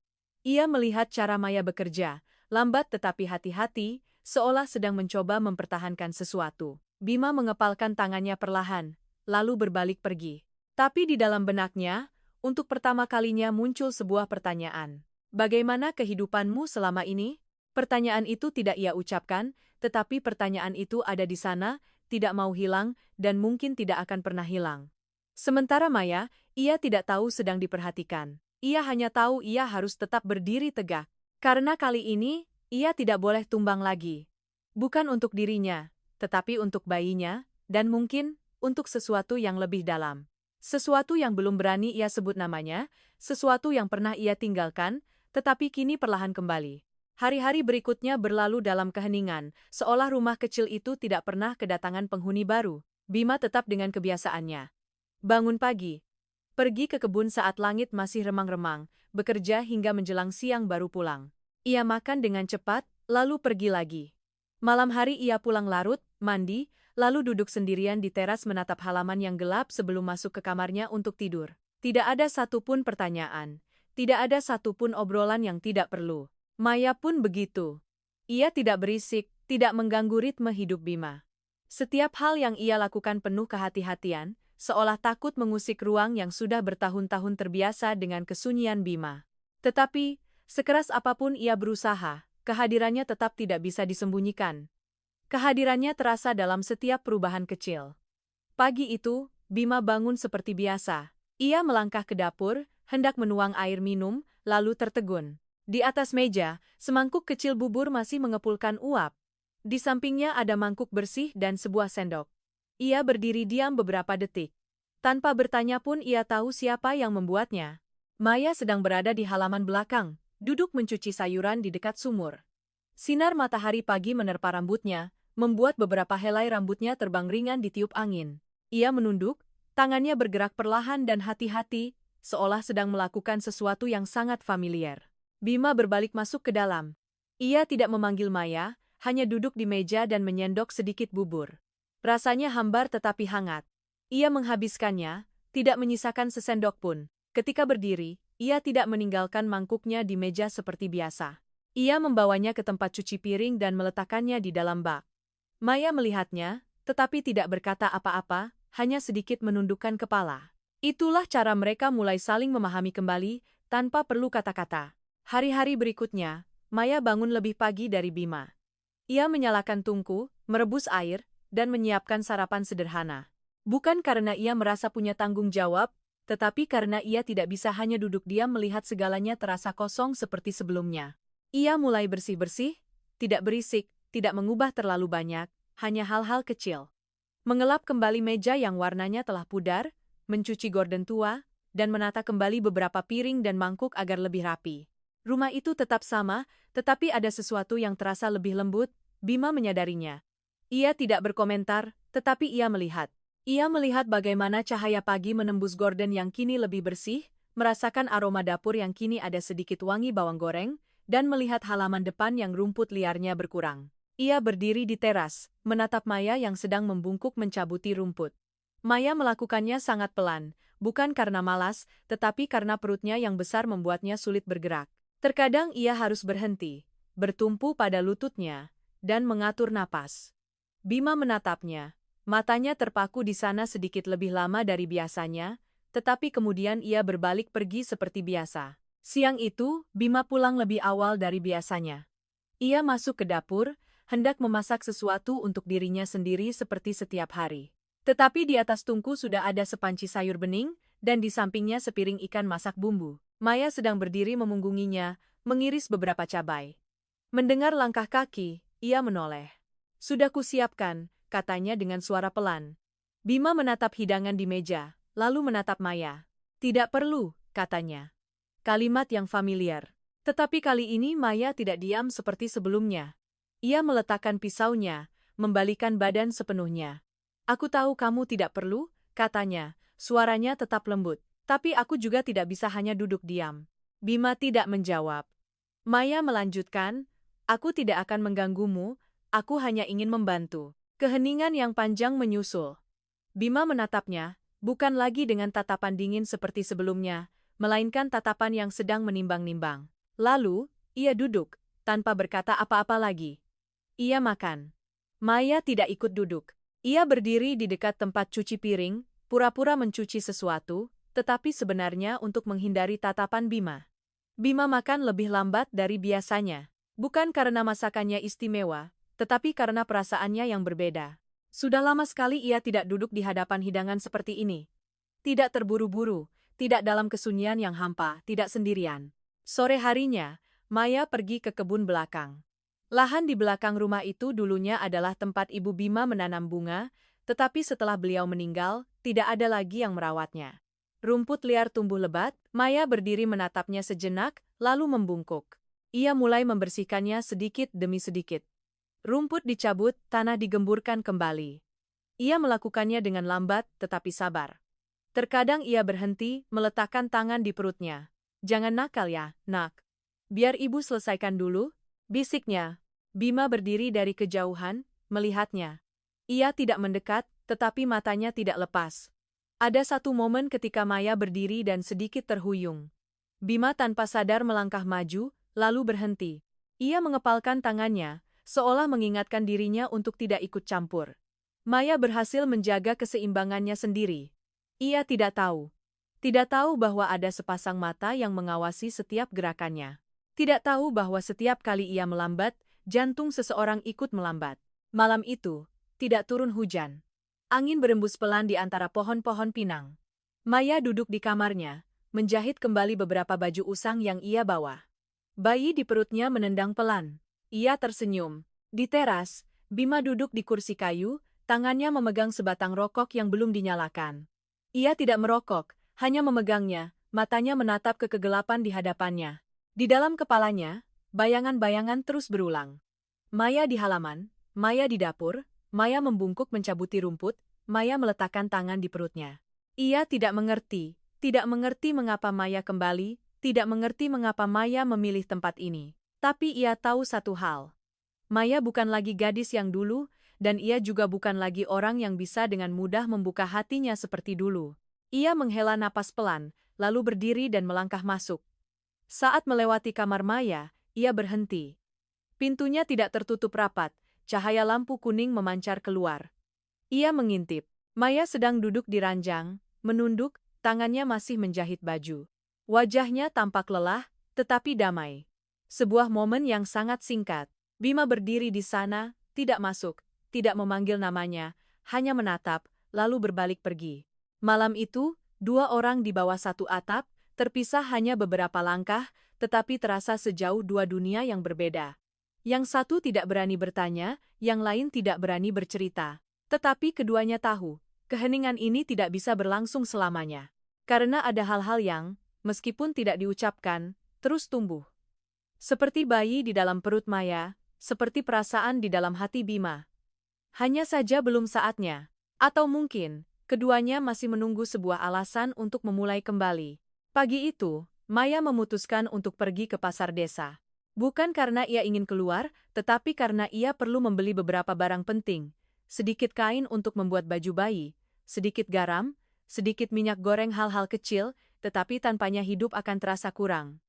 Ia melihat cara Maya bekerja, lambat tetapi hati-hati, seolah sedang mencoba mempertahankan sesuatu. Bima mengepalkan tangannya perlahan, lalu berbalik pergi. Tapi di dalam benaknya, untuk pertama kalinya muncul sebuah pertanyaan. "Bagaimana kehidupanmu selama ini?" Pertanyaan itu tidak ia ucapkan, tetapi pertanyaan itu ada di sana, tidak mau hilang, dan mungkin tidak akan pernah hilang. Sementara Maya, ia tidak tahu sedang diperhatikan. Ia hanya tahu ia harus tetap berdiri tegak. Karena kali ini, ia tidak boleh tumbang lagi. Bukan untuk dirinya, tetapi untuk bayinya, dan mungkin, untuk sesuatu yang lebih dalam. Sesuatu yang belum berani ia sebut namanya, sesuatu yang pernah ia tinggalkan, tetapi kini perlahan kembali. Hari-hari berikutnya berlalu dalam keheningan, seolah rumah kecil itu tidak pernah kedatangan penghuni baru. Bima tetap dengan kebiasaannya. Bangun pagi, pergi ke kebun saat langit masih remang-remang, bekerja hingga menjelang siang baru pulang. Ia makan dengan cepat, lalu pergi lagi. Malam hari ia pulang larut, mandi, lalu duduk sendirian di teras menatap halaman yang gelap sebelum masuk ke kamarnya untuk tidur. Tidak ada satupun pertanyaan, tidak ada satupun obrolan yang tidak perlu. Maya pun begitu. Ia tidak berisik, tidak mengganggu ritme hidup Bima. Setiap hal yang ia lakukan penuh kehati-hatian, seolah takut mengusik ruang yang sudah bertahun-tahun terbiasa dengan kesunyian Bima. Tetapi, sekeras apapun ia berusaha, kehadirannya tetap tidak bisa disembunyikan. Kehadirannya terasa dalam setiap perubahan kecil. Pagi itu, Bima bangun seperti biasa. Ia melangkah ke dapur, hendak menuang air minum, lalu tertegun. Di atas meja, semangkuk kecil bubur masih mengepulkan uap. Di sampingnya ada mangkuk bersih dan sebuah sendok. Ia berdiri diam beberapa detik. Tanpa bertanya pun ia tahu siapa yang membuatnya. Maya sedang berada di halaman belakang, duduk mencuci sayuran di dekat sumur. Sinar matahari pagi menerpa rambutnya, membuat beberapa helai rambutnya terbang ringan ditiup angin. Ia menunduk, tangannya bergerak perlahan dan hati-hati, seolah sedang melakukan sesuatu yang sangat familiar. Bima berbalik masuk ke dalam. Ia tidak memanggil Maya, hanya duduk di meja dan menyendok sedikit bubur. Rasanya hambar tetapi hangat. Ia menghabiskannya, tidak menyisakan sesendok pun. Ketika berdiri, ia tidak meninggalkan mangkuknya di meja seperti biasa. Ia membawanya ke tempat cuci piring dan meletakkannya di dalam bak. Maya melihatnya, tetapi tidak berkata apa-apa, hanya sedikit menundukkan kepala. Itulah cara mereka mulai saling memahami kembali, tanpa perlu kata-kata. Hari-hari berikutnya, Maya bangun lebih pagi dari Bima. Ia menyalakan tungku, merebus air, dan menyiapkan sarapan sederhana. Bukan karena ia merasa punya tanggung jawab, tetapi karena ia tidak bisa hanya duduk diam melihat segalanya terasa kosong seperti sebelumnya. Ia mulai bersih-bersih, tidak berisik, tidak mengubah terlalu banyak, hanya hal-hal kecil. Mengelap kembali meja yang warnanya telah pudar, mencuci gorden tua, dan menata kembali beberapa piring dan mangkuk agar lebih rapi. Rumah itu tetap sama, tetapi ada sesuatu yang terasa lebih lembut, Bima menyadarinya. Ia tidak berkomentar, tetapi ia melihat. Ia melihat bagaimana cahaya pagi menembus gorden yang kini lebih bersih, merasakan aroma dapur yang kini ada sedikit wangi bawang goreng, dan melihat halaman depan yang rumput liarnya berkurang. Ia berdiri di teras, menatap Maya yang sedang membungkuk mencabuti rumput. Maya melakukannya sangat pelan, bukan karena malas, tetapi karena perutnya yang besar membuatnya sulit bergerak. Terkadang ia harus berhenti, bertumpu pada lututnya, dan mengatur napas. Bima menatapnya, matanya terpaku di sana sedikit lebih lama dari biasanya, tetapi kemudian ia berbalik pergi seperti biasa. Siang itu, Bima pulang lebih awal dari biasanya. Ia masuk ke dapur, hendak memasak sesuatu untuk dirinya sendiri seperti setiap hari. Tetapi di atas tungku sudah ada sepanci sayur bening, dan di sampingnya sepiring ikan masak bumbu. Maya sedang berdiri memunggunginya, mengiris beberapa cabai. Mendengar langkah kaki, ia menoleh. "Sudah kusiapkan," katanya dengan suara pelan. Bima menatap hidangan di meja, lalu menatap Maya. "Tidak perlu," katanya. Kalimat yang familiar. Tetapi kali ini Maya tidak diam seperti sebelumnya. Ia meletakkan pisaunya, membalikan badan sepenuhnya. "Aku tahu kamu tidak perlu," katanya, suaranya tetap lembut. "Tapi aku juga tidak bisa hanya duduk diam." Bima tidak menjawab. Maya melanjutkan, "Aku tidak akan mengganggumu, aku hanya ingin membantu." Keheningan yang panjang menyusul. Bima menatapnya, bukan lagi dengan tatapan dingin seperti sebelumnya, melainkan tatapan yang sedang menimbang-nimbang. Lalu, ia duduk, tanpa berkata apa-apa lagi. Ia makan. Maya tidak ikut duduk. Ia berdiri di dekat tempat cuci piring, pura-pura mencuci sesuatu, tetapi sebenarnya untuk menghindari tatapan Bima. Bima makan lebih lambat dari biasanya. Bukan karena masakannya istimewa, tetapi karena perasaannya yang berbeda. Sudah lama sekali ia tidak duduk di hadapan hidangan seperti ini. Tidak terburu-buru, tidak dalam kesunyian yang hampa, tidak sendirian. Sore harinya, Maya pergi ke kebun belakang. Lahan di belakang rumah itu dulunya adalah tempat Ibu Bima menanam bunga, tetapi setelah beliau meninggal, tidak ada lagi yang merawatnya. Rumput liar tumbuh lebat, Maya berdiri menatapnya sejenak, lalu membungkuk. Ia mulai membersihkannya sedikit demi sedikit. Rumput dicabut, tanah digemburkan kembali. Ia melakukannya dengan lambat, tetapi sabar. Terkadang ia berhenti, meletakkan tangan di perutnya. "Jangan nakal ya, nak. Biar ibu selesaikan dulu," bisiknya. Bima berdiri dari kejauhan, melihatnya. Ia tidak mendekat, tetapi matanya tidak lepas. Ada satu momen ketika Maya berdiri dan sedikit terhuyung. Bima tanpa sadar melangkah maju, lalu berhenti. Ia mengepalkan tangannya, seolah mengingatkan dirinya untuk tidak ikut campur. Maya berhasil menjaga keseimbangannya sendiri. Ia tidak tahu. Tidak tahu bahwa ada sepasang mata yang mengawasi setiap gerakannya. Tidak tahu bahwa setiap kali ia melambat, jantung seseorang ikut melambat. Malam itu, tidak turun hujan. Angin berembus pelan di antara pohon-pohon pinang. Maya duduk di kamarnya, menjahit kembali beberapa baju usang yang ia bawa. Bayi di perutnya menendang pelan. Ia tersenyum. Di teras, Bima duduk di kursi kayu, tangannya memegang sebatang rokok yang belum dinyalakan. Ia tidak merokok, hanya memegangnya, matanya menatap ke kegelapan di hadapannya. Di dalam kepalanya, bayangan-bayangan terus berulang. Maya di halaman, Maya di dapur, Maya membungkuk mencabuti rumput, Maya meletakkan tangan di perutnya. Ia tidak mengerti mengapa Maya kembali, tidak mengerti mengapa Maya memilih tempat ini. Tapi ia tahu satu hal. Maya bukan lagi gadis yang dulu, dan ia juga bukan lagi orang yang bisa dengan mudah membuka hatinya seperti dulu. Ia menghela napas pelan, lalu berdiri dan melangkah masuk. Saat melewati kamar Maya, ia berhenti. Pintunya tidak tertutup rapat, cahaya lampu kuning memancar keluar. Ia mengintip. Maya sedang duduk di ranjang, menunduk, tangannya masih menjahit baju. Wajahnya tampak lelah, tetapi damai. Sebuah momen yang sangat singkat. Bima berdiri di sana, tidak masuk, tidak memanggil namanya, hanya menatap, lalu berbalik pergi. Malam itu, dua orang di bawah satu atap, terpisah hanya beberapa langkah, tetapi terasa sejauh dua dunia yang berbeda. Yang satu tidak berani bertanya, yang lain tidak berani bercerita. Tetapi keduanya tahu, keheningan ini tidak bisa berlangsung selamanya. Karena ada hal-hal yang, meskipun tidak diucapkan, terus tumbuh. Seperti bayi di dalam perut Maya, seperti perasaan di dalam hati Bima. Hanya saja belum saatnya. Atau mungkin, keduanya masih menunggu sebuah alasan untuk memulai kembali. Pagi itu, Maya memutuskan untuk pergi ke pasar desa. Bukan karena ia ingin keluar, tetapi karena ia perlu membeli beberapa barang penting. Sedikit kain untuk membuat baju bayi, sedikit garam, sedikit minyak goreng hal-hal kecil, tetapi tanpanya hidup akan terasa kurang.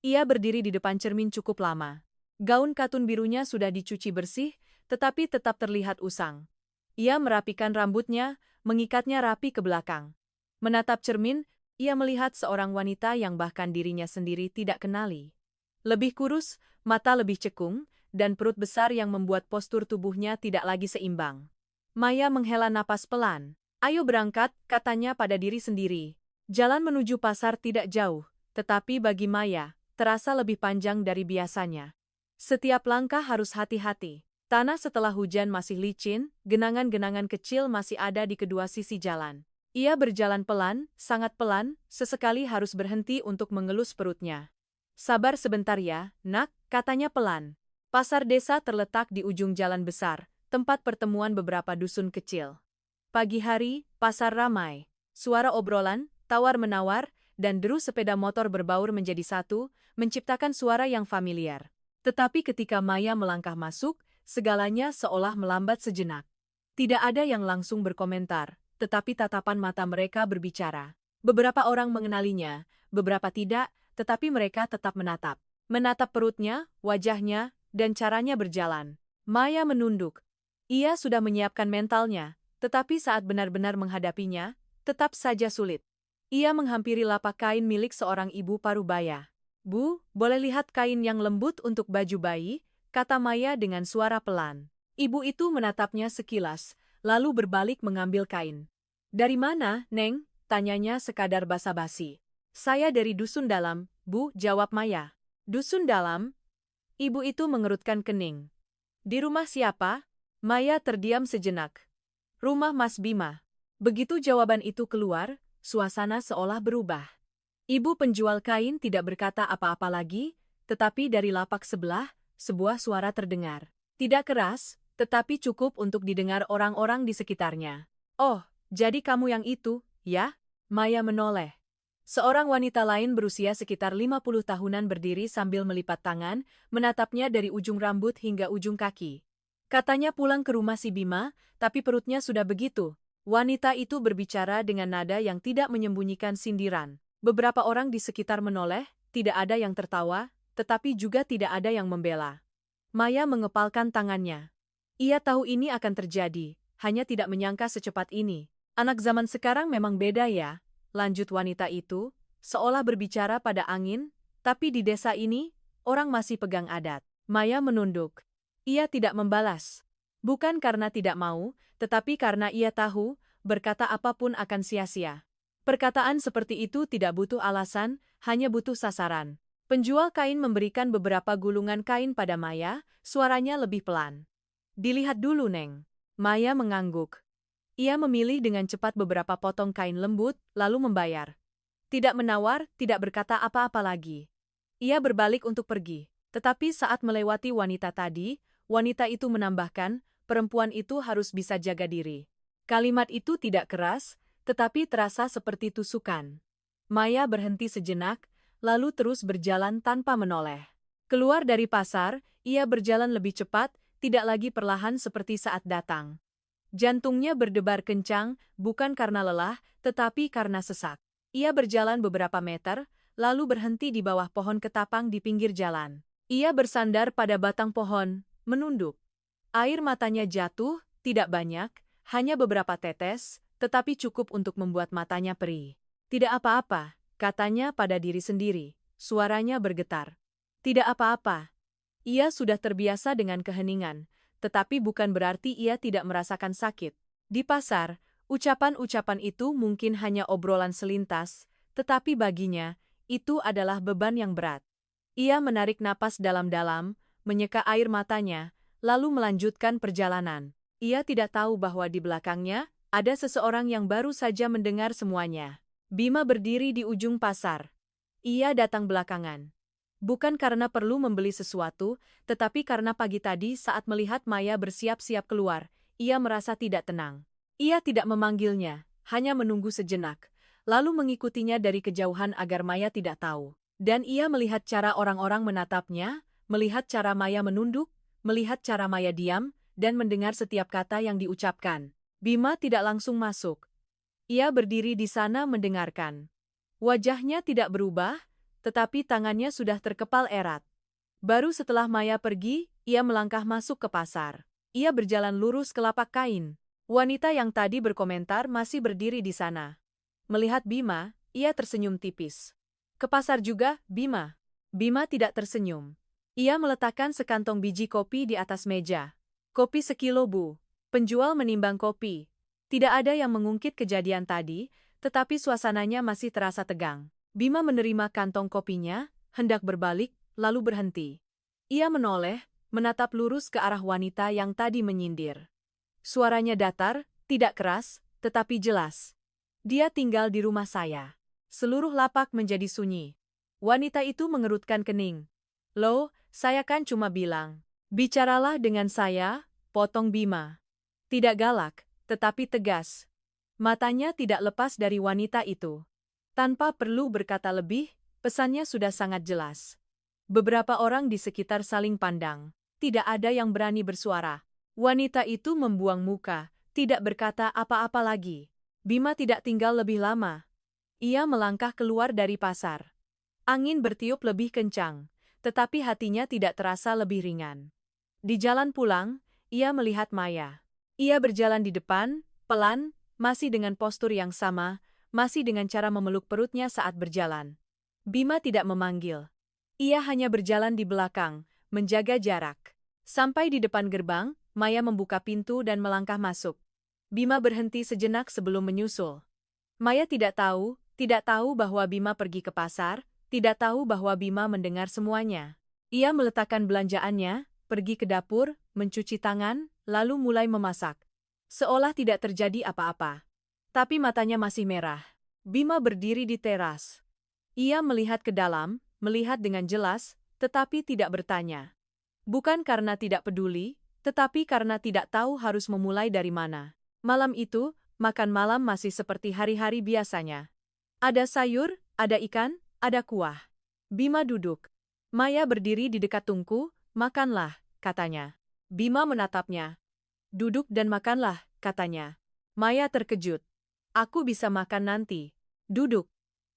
Ia berdiri di depan cermin cukup lama. Gaun katun birunya sudah dicuci bersih, tetapi tetap terlihat usang. Ia merapikan rambutnya, mengikatnya rapi ke belakang. Menatap cermin, ia melihat seorang wanita yang bahkan dirinya sendiri tidak kenali. Lebih kurus, mata lebih cekung, dan perut besar yang membuat postur tubuhnya tidak lagi seimbang. Maya menghela napas pelan. "Ayo berangkat," katanya pada diri sendiri. Jalan menuju pasar tidak jauh, tetapi bagi Maya, terasa lebih panjang dari biasanya. Setiap langkah harus hati-hati. Tanah setelah hujan masih licin, genangan-genangan kecil masih ada di kedua sisi jalan. Ia berjalan pelan, sangat pelan, sesekali harus berhenti untuk mengelus perutnya. "Sabar sebentar ya, nak," katanya pelan. Pasar desa terletak di ujung jalan besar, tempat pertemuan beberapa dusun kecil. Pagi hari, pasar ramai. Suara obrolan, tawar-menawar, dan deru sepeda motor berbaur menjadi satu, menciptakan suara yang familiar. Tetapi ketika Maya melangkah masuk, segalanya seolah melambat sejenak. Tidak ada yang langsung berkomentar, tetapi tatapan mata mereka berbicara. Beberapa orang mengenalinya, beberapa tidak, tetapi mereka tetap menatap. Menatap perutnya, wajahnya, dan caranya berjalan. Maya menunduk. Ia sudah menyiapkan mentalnya, tetapi saat benar-benar menghadapinya, tetap saja sulit. Ia menghampiri lapak kain milik seorang ibu parubaya. "Bu, boleh lihat kain yang lembut untuk baju bayi?" kata Maya dengan suara pelan. Ibu itu menatapnya sekilas, lalu berbalik mengambil kain. "Dari mana, Neng?" tanyanya sekadar basa-basi. "Saya dari Dusun Dalam, Bu," jawab Maya. "Dusun Dalam?" Ibu itu mengerutkan kening. "Di rumah siapa?" Maya terdiam sejenak. "Rumah Mas Bima." Begitu jawaban itu keluar, suasana seolah berubah. Ibu penjual kain tidak berkata apa-apa lagi, tetapi dari lapak sebelah, sebuah suara terdengar. Tidak keras, tetapi cukup untuk didengar orang-orang di sekitarnya. "Oh, jadi kamu yang itu, ya?" Maya menoleh. Seorang wanita lain berusia sekitar 50 tahunan berdiri sambil melipat tangan, menatapnya dari ujung rambut hingga ujung kaki. Katanya pulang ke rumah si Bima, tapi perutnya sudah begitu. Wanita itu berbicara dengan nada yang tidak menyembunyikan sindiran. Beberapa orang di sekitar menoleh, tidak ada yang tertawa, tetapi juga tidak ada yang membela. Maya mengepalkan tangannya. Ia tahu ini akan terjadi, hanya tidak menyangka secepat ini. "Anak zaman sekarang memang beda ya," lanjut wanita itu, seolah berbicara pada angin, "tapi di desa ini, orang masih pegang adat." Maya menunduk. Ia tidak membalas. Bukan karena tidak mau, tetapi karena ia tahu, berkata apapun akan sia-sia. Perkataan seperti itu tidak butuh alasan, hanya butuh sasaran. Penjual kain memberikan beberapa gulungan kain pada Maya, suaranya lebih pelan. Dilihat dulu, Neng. Maya mengangguk. Ia memilih dengan cepat beberapa potong kain lembut, lalu membayar. Tidak menawar, tidak berkata apa-apa lagi. Ia berbalik untuk pergi. Tetapi saat melewati wanita tadi, wanita itu menambahkan, perempuan itu harus bisa jaga diri. Kalimat itu tidak keras, tetapi terasa seperti tusukan. Maya berhenti sejenak, lalu terus berjalan tanpa menoleh. Keluar dari pasar, ia berjalan lebih cepat, tidak lagi perlahan seperti saat datang. Jantungnya berdebar kencang, bukan karena lelah, tetapi karena sesak. Ia berjalan beberapa meter, lalu berhenti di bawah pohon ketapang di pinggir jalan. Ia bersandar pada batang pohon, menunduk. Air matanya jatuh, tidak banyak, hanya beberapa tetes, tetapi cukup untuk membuat matanya perih. Tidak apa-apa, katanya pada diri sendiri. Suaranya bergetar. Tidak apa-apa. Ia sudah terbiasa dengan keheningan, tetapi bukan berarti ia tidak merasakan sakit. Di pasar, ucapan-ucapan itu mungkin hanya obrolan selintas, tetapi baginya, itu adalah beban yang berat. Ia menarik napas dalam-dalam, menyeka air matanya, lalu melanjutkan perjalanan. Ia tidak tahu bahwa di belakangnya, ada seseorang yang baru saja mendengar semuanya. Bima berdiri di ujung pasar. Ia datang belakangan. Bukan karena perlu membeli sesuatu, tetapi karena pagi tadi saat melihat Maya bersiap-siap keluar, ia merasa tidak tenang. Ia tidak memanggilnya, hanya menunggu sejenak, lalu mengikutinya dari kejauhan agar Maya tidak tahu. Dan ia melihat cara orang-orang menatapnya, melihat cara Maya menunduk, melihat cara Maya diam, dan mendengar setiap kata yang diucapkan. Bima tidak langsung masuk. Ia berdiri di sana mendengarkan. Wajahnya tidak berubah, tetapi tangannya sudah terkepal erat. Baru setelah Maya pergi, ia melangkah masuk ke pasar. Ia berjalan lurus ke lapak kain. Wanita yang tadi berkomentar masih berdiri di sana. Melihat Bima, ia tersenyum tipis. Ke pasar juga, Bima. Bima tidak tersenyum. Ia meletakkan sekantong biji kopi di atas meja. Kopi sekilo, Bu. Penjual menimbang kopi. Tidak ada yang mengungkit kejadian tadi, tetapi suasananya masih terasa tegang. Bima menerima kantong kopinya, hendak berbalik, lalu berhenti. Ia menoleh, menatap lurus ke arah wanita yang tadi menyindir. Suaranya datar, tidak keras, tetapi jelas. Dia tinggal di rumah saya. Seluruh lapak menjadi sunyi. Wanita itu mengerutkan kening. Loh, saya kan cuma bilang. Bicaralah dengan saya, potong Bima. Tidak galak, tetapi tegas. Matanya tidak lepas dari wanita itu. Tanpa perlu berkata lebih, pesannya sudah sangat jelas. Beberapa orang di sekitar saling pandang. Tidak ada yang berani bersuara. Wanita itu membuang muka, tidak berkata apa-apa lagi. Bima tidak tinggal lebih lama. Ia melangkah keluar dari pasar. Angin bertiup lebih kencang, tetapi hatinya tidak terasa lebih ringan. Di jalan pulang, ia melihat Maya. Ia berjalan di depan, pelan, masih dengan postur yang sama, masih dengan cara memeluk perutnya saat berjalan. Bima tidak memanggil. Ia hanya berjalan di belakang, menjaga jarak. Sampai di depan gerbang, Maya membuka pintu dan melangkah masuk. Bima berhenti sejenak sebelum menyusul. Maya tidak tahu bahwa Bima pergi ke pasar, tidak tahu bahwa Bima mendengar semuanya. Ia meletakkan belanjaannya, pergi ke dapur, mencuci tangan, lalu mulai memasak. Seolah tidak terjadi apa-apa. Tapi matanya masih merah. Bima berdiri di teras. Ia melihat ke dalam, melihat dengan jelas, tetapi tidak bertanya. Bukan karena tidak peduli, tetapi karena tidak tahu harus memulai dari mana. Malam itu, makan malam masih seperti hari-hari biasanya. Ada sayur, ada ikan, ada kuah. Bima duduk. Maya berdiri di dekat tungku, makanlah, katanya. Bima menatapnya. Duduk dan makanlah, katanya. Maya terkejut. Aku bisa makan nanti. Duduk.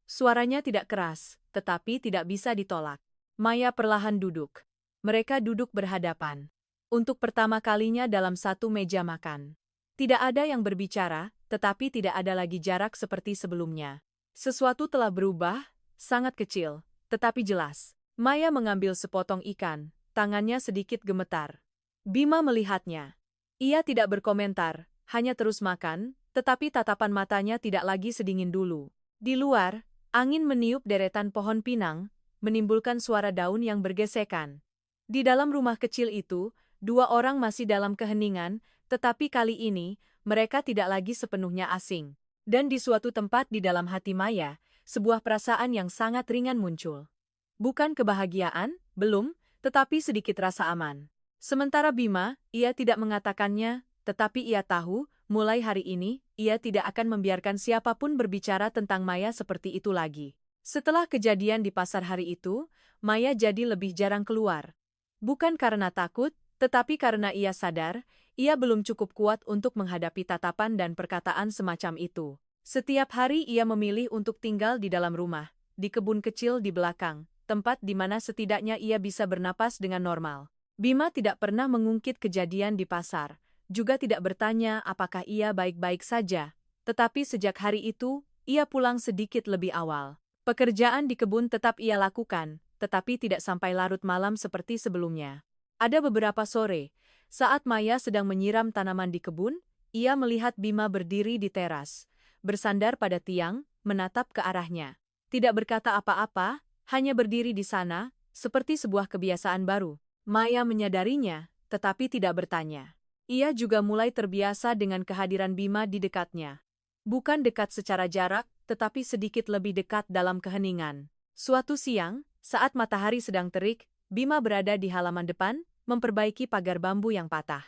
Suaranya tidak keras, tetapi tidak bisa ditolak. Maya perlahan duduk. Mereka duduk berhadapan. Untuk pertama kalinya dalam satu meja makan. Tidak ada yang berbicara, tetapi tidak ada lagi jarak seperti sebelumnya. Sesuatu telah berubah, sangat kecil, tetapi jelas. Maya mengambil sepotong ikan, tangannya sedikit gemetar. Bima melihatnya. Ia tidak berkomentar, hanya terus makan, tetapi tatapan matanya tidak lagi sedingin dulu. Di luar, angin meniup deretan pohon pinang, menimbulkan suara daun yang bergesekan. Di dalam rumah kecil itu, dua orang masih dalam keheningan, tetapi kali ini, mereka tidak lagi sepenuhnya asing. Dan di suatu tempat di dalam hati Maya, sebuah perasaan yang sangat ringan muncul. Bukan kebahagiaan, belum, tetapi sedikit rasa aman. Sementara Bima, ia tidak mengatakannya, tetapi ia tahu, mulai hari ini, ia tidak akan membiarkan siapapun berbicara tentang Maya seperti itu lagi. Setelah kejadian di pasar hari itu, Maya jadi lebih jarang keluar. Bukan karena takut, tetapi karena ia sadar, ia belum cukup kuat untuk menghadapi tatapan dan perkataan semacam itu. Setiap hari ia memilih untuk tinggal di dalam rumah, di kebun kecil di belakang, tempat di mana setidaknya ia bisa bernapas dengan normal. Bima tidak pernah mengungkit kejadian di pasar, juga tidak bertanya apakah ia baik-baik saja. Tetapi sejak hari itu, ia pulang sedikit lebih awal. Pekerjaan di kebun tetap ia lakukan, tetapi tidak sampai larut malam seperti sebelumnya. Ada beberapa sore, saat Maya sedang menyiram tanaman di kebun, ia melihat Bima berdiri di teras, bersandar pada tiang, menatap ke arahnya. Tidak berkata apa-apa, hanya berdiri di sana, seperti sebuah kebiasaan baru. Maya menyadarinya, tetapi tidak bertanya. Ia juga mulai terbiasa dengan kehadiran Bima di dekatnya. Bukan dekat secara jarak, tetapi sedikit lebih dekat dalam keheningan. Suatu siang, saat matahari sedang terik, Bima berada di halaman depan, memperbaiki pagar bambu yang patah.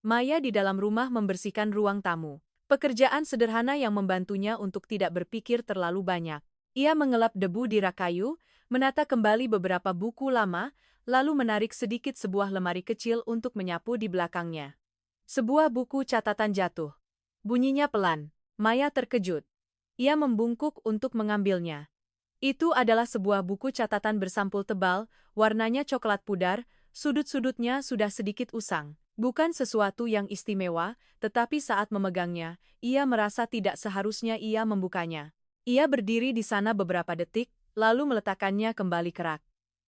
Maya di dalam rumah membersihkan ruang tamu. Pekerjaan sederhana yang membantunya untuk tidak berpikir terlalu banyak. Ia mengelap debu di rak kayu, menata kembali beberapa buku lama, lalu menarik sedikit sebuah lemari kecil untuk menyapu di belakangnya. Sebuah buku catatan jatuh. Bunyinya pelan. Maya terkejut. Ia membungkuk untuk mengambilnya. Itu adalah sebuah buku catatan bersampul tebal, warnanya coklat pudar, sudut-sudutnya sudah sedikit usang. Bukan sesuatu yang istimewa, tetapi saat memegangnya, ia merasa tidak seharusnya ia membukanya. Ia berdiri di sana beberapa detik, lalu meletakkannya kembali ke rak.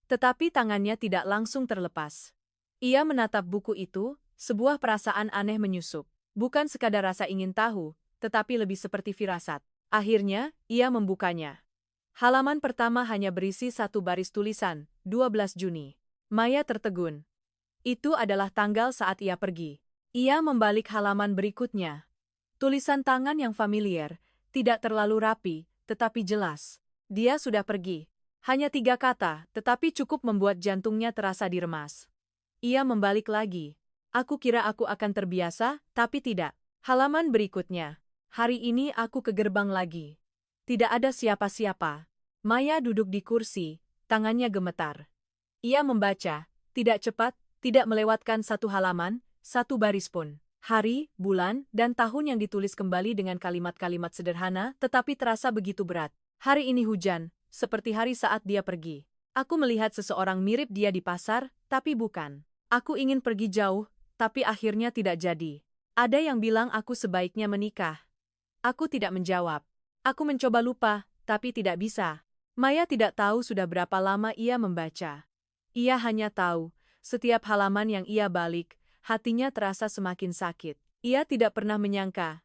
Tetapi tangannya tidak langsung terlepas. Ia menatap buku itu, sebuah perasaan aneh menyusup. Bukan sekadar rasa ingin tahu, tetapi lebih seperti firasat. Akhirnya, ia membukanya. Halaman pertama hanya berisi satu baris tulisan, 12 Juni. Maya tertegun. Itu adalah tanggal saat ia pergi. Ia membalik halaman berikutnya. Tulisan tangan yang familiar, tidak terlalu rapi, tetapi jelas. Dia sudah pergi. Hanya 3 kata, tetapi cukup membuat jantungnya terasa diremas. Ia membalik lagi. Aku kira aku akan terbiasa, tapi tidak. Halaman berikutnya. Hari ini aku ke gerbang lagi. Tidak ada siapa-siapa. Maya duduk di kursi, tangannya gemetar. Ia membaca, tidak cepat, tidak melewatkan satu halaman, satu baris pun. Hari, bulan, dan tahun yang ditulis kembali dengan kalimat-kalimat sederhana, tetapi terasa begitu berat. Hari ini hujan, seperti hari saat dia pergi. Aku melihat seseorang mirip dia di pasar, tapi bukan. Aku ingin pergi jauh, tapi akhirnya tidak jadi. Ada yang bilang aku sebaiknya menikah. Aku tidak menjawab. Aku mencoba lupa, tapi tidak bisa. Maya tidak tahu sudah berapa lama ia membaca. Ia hanya tahu, setiap halaman yang ia balik, hatinya terasa semakin sakit. Ia tidak pernah menyangka.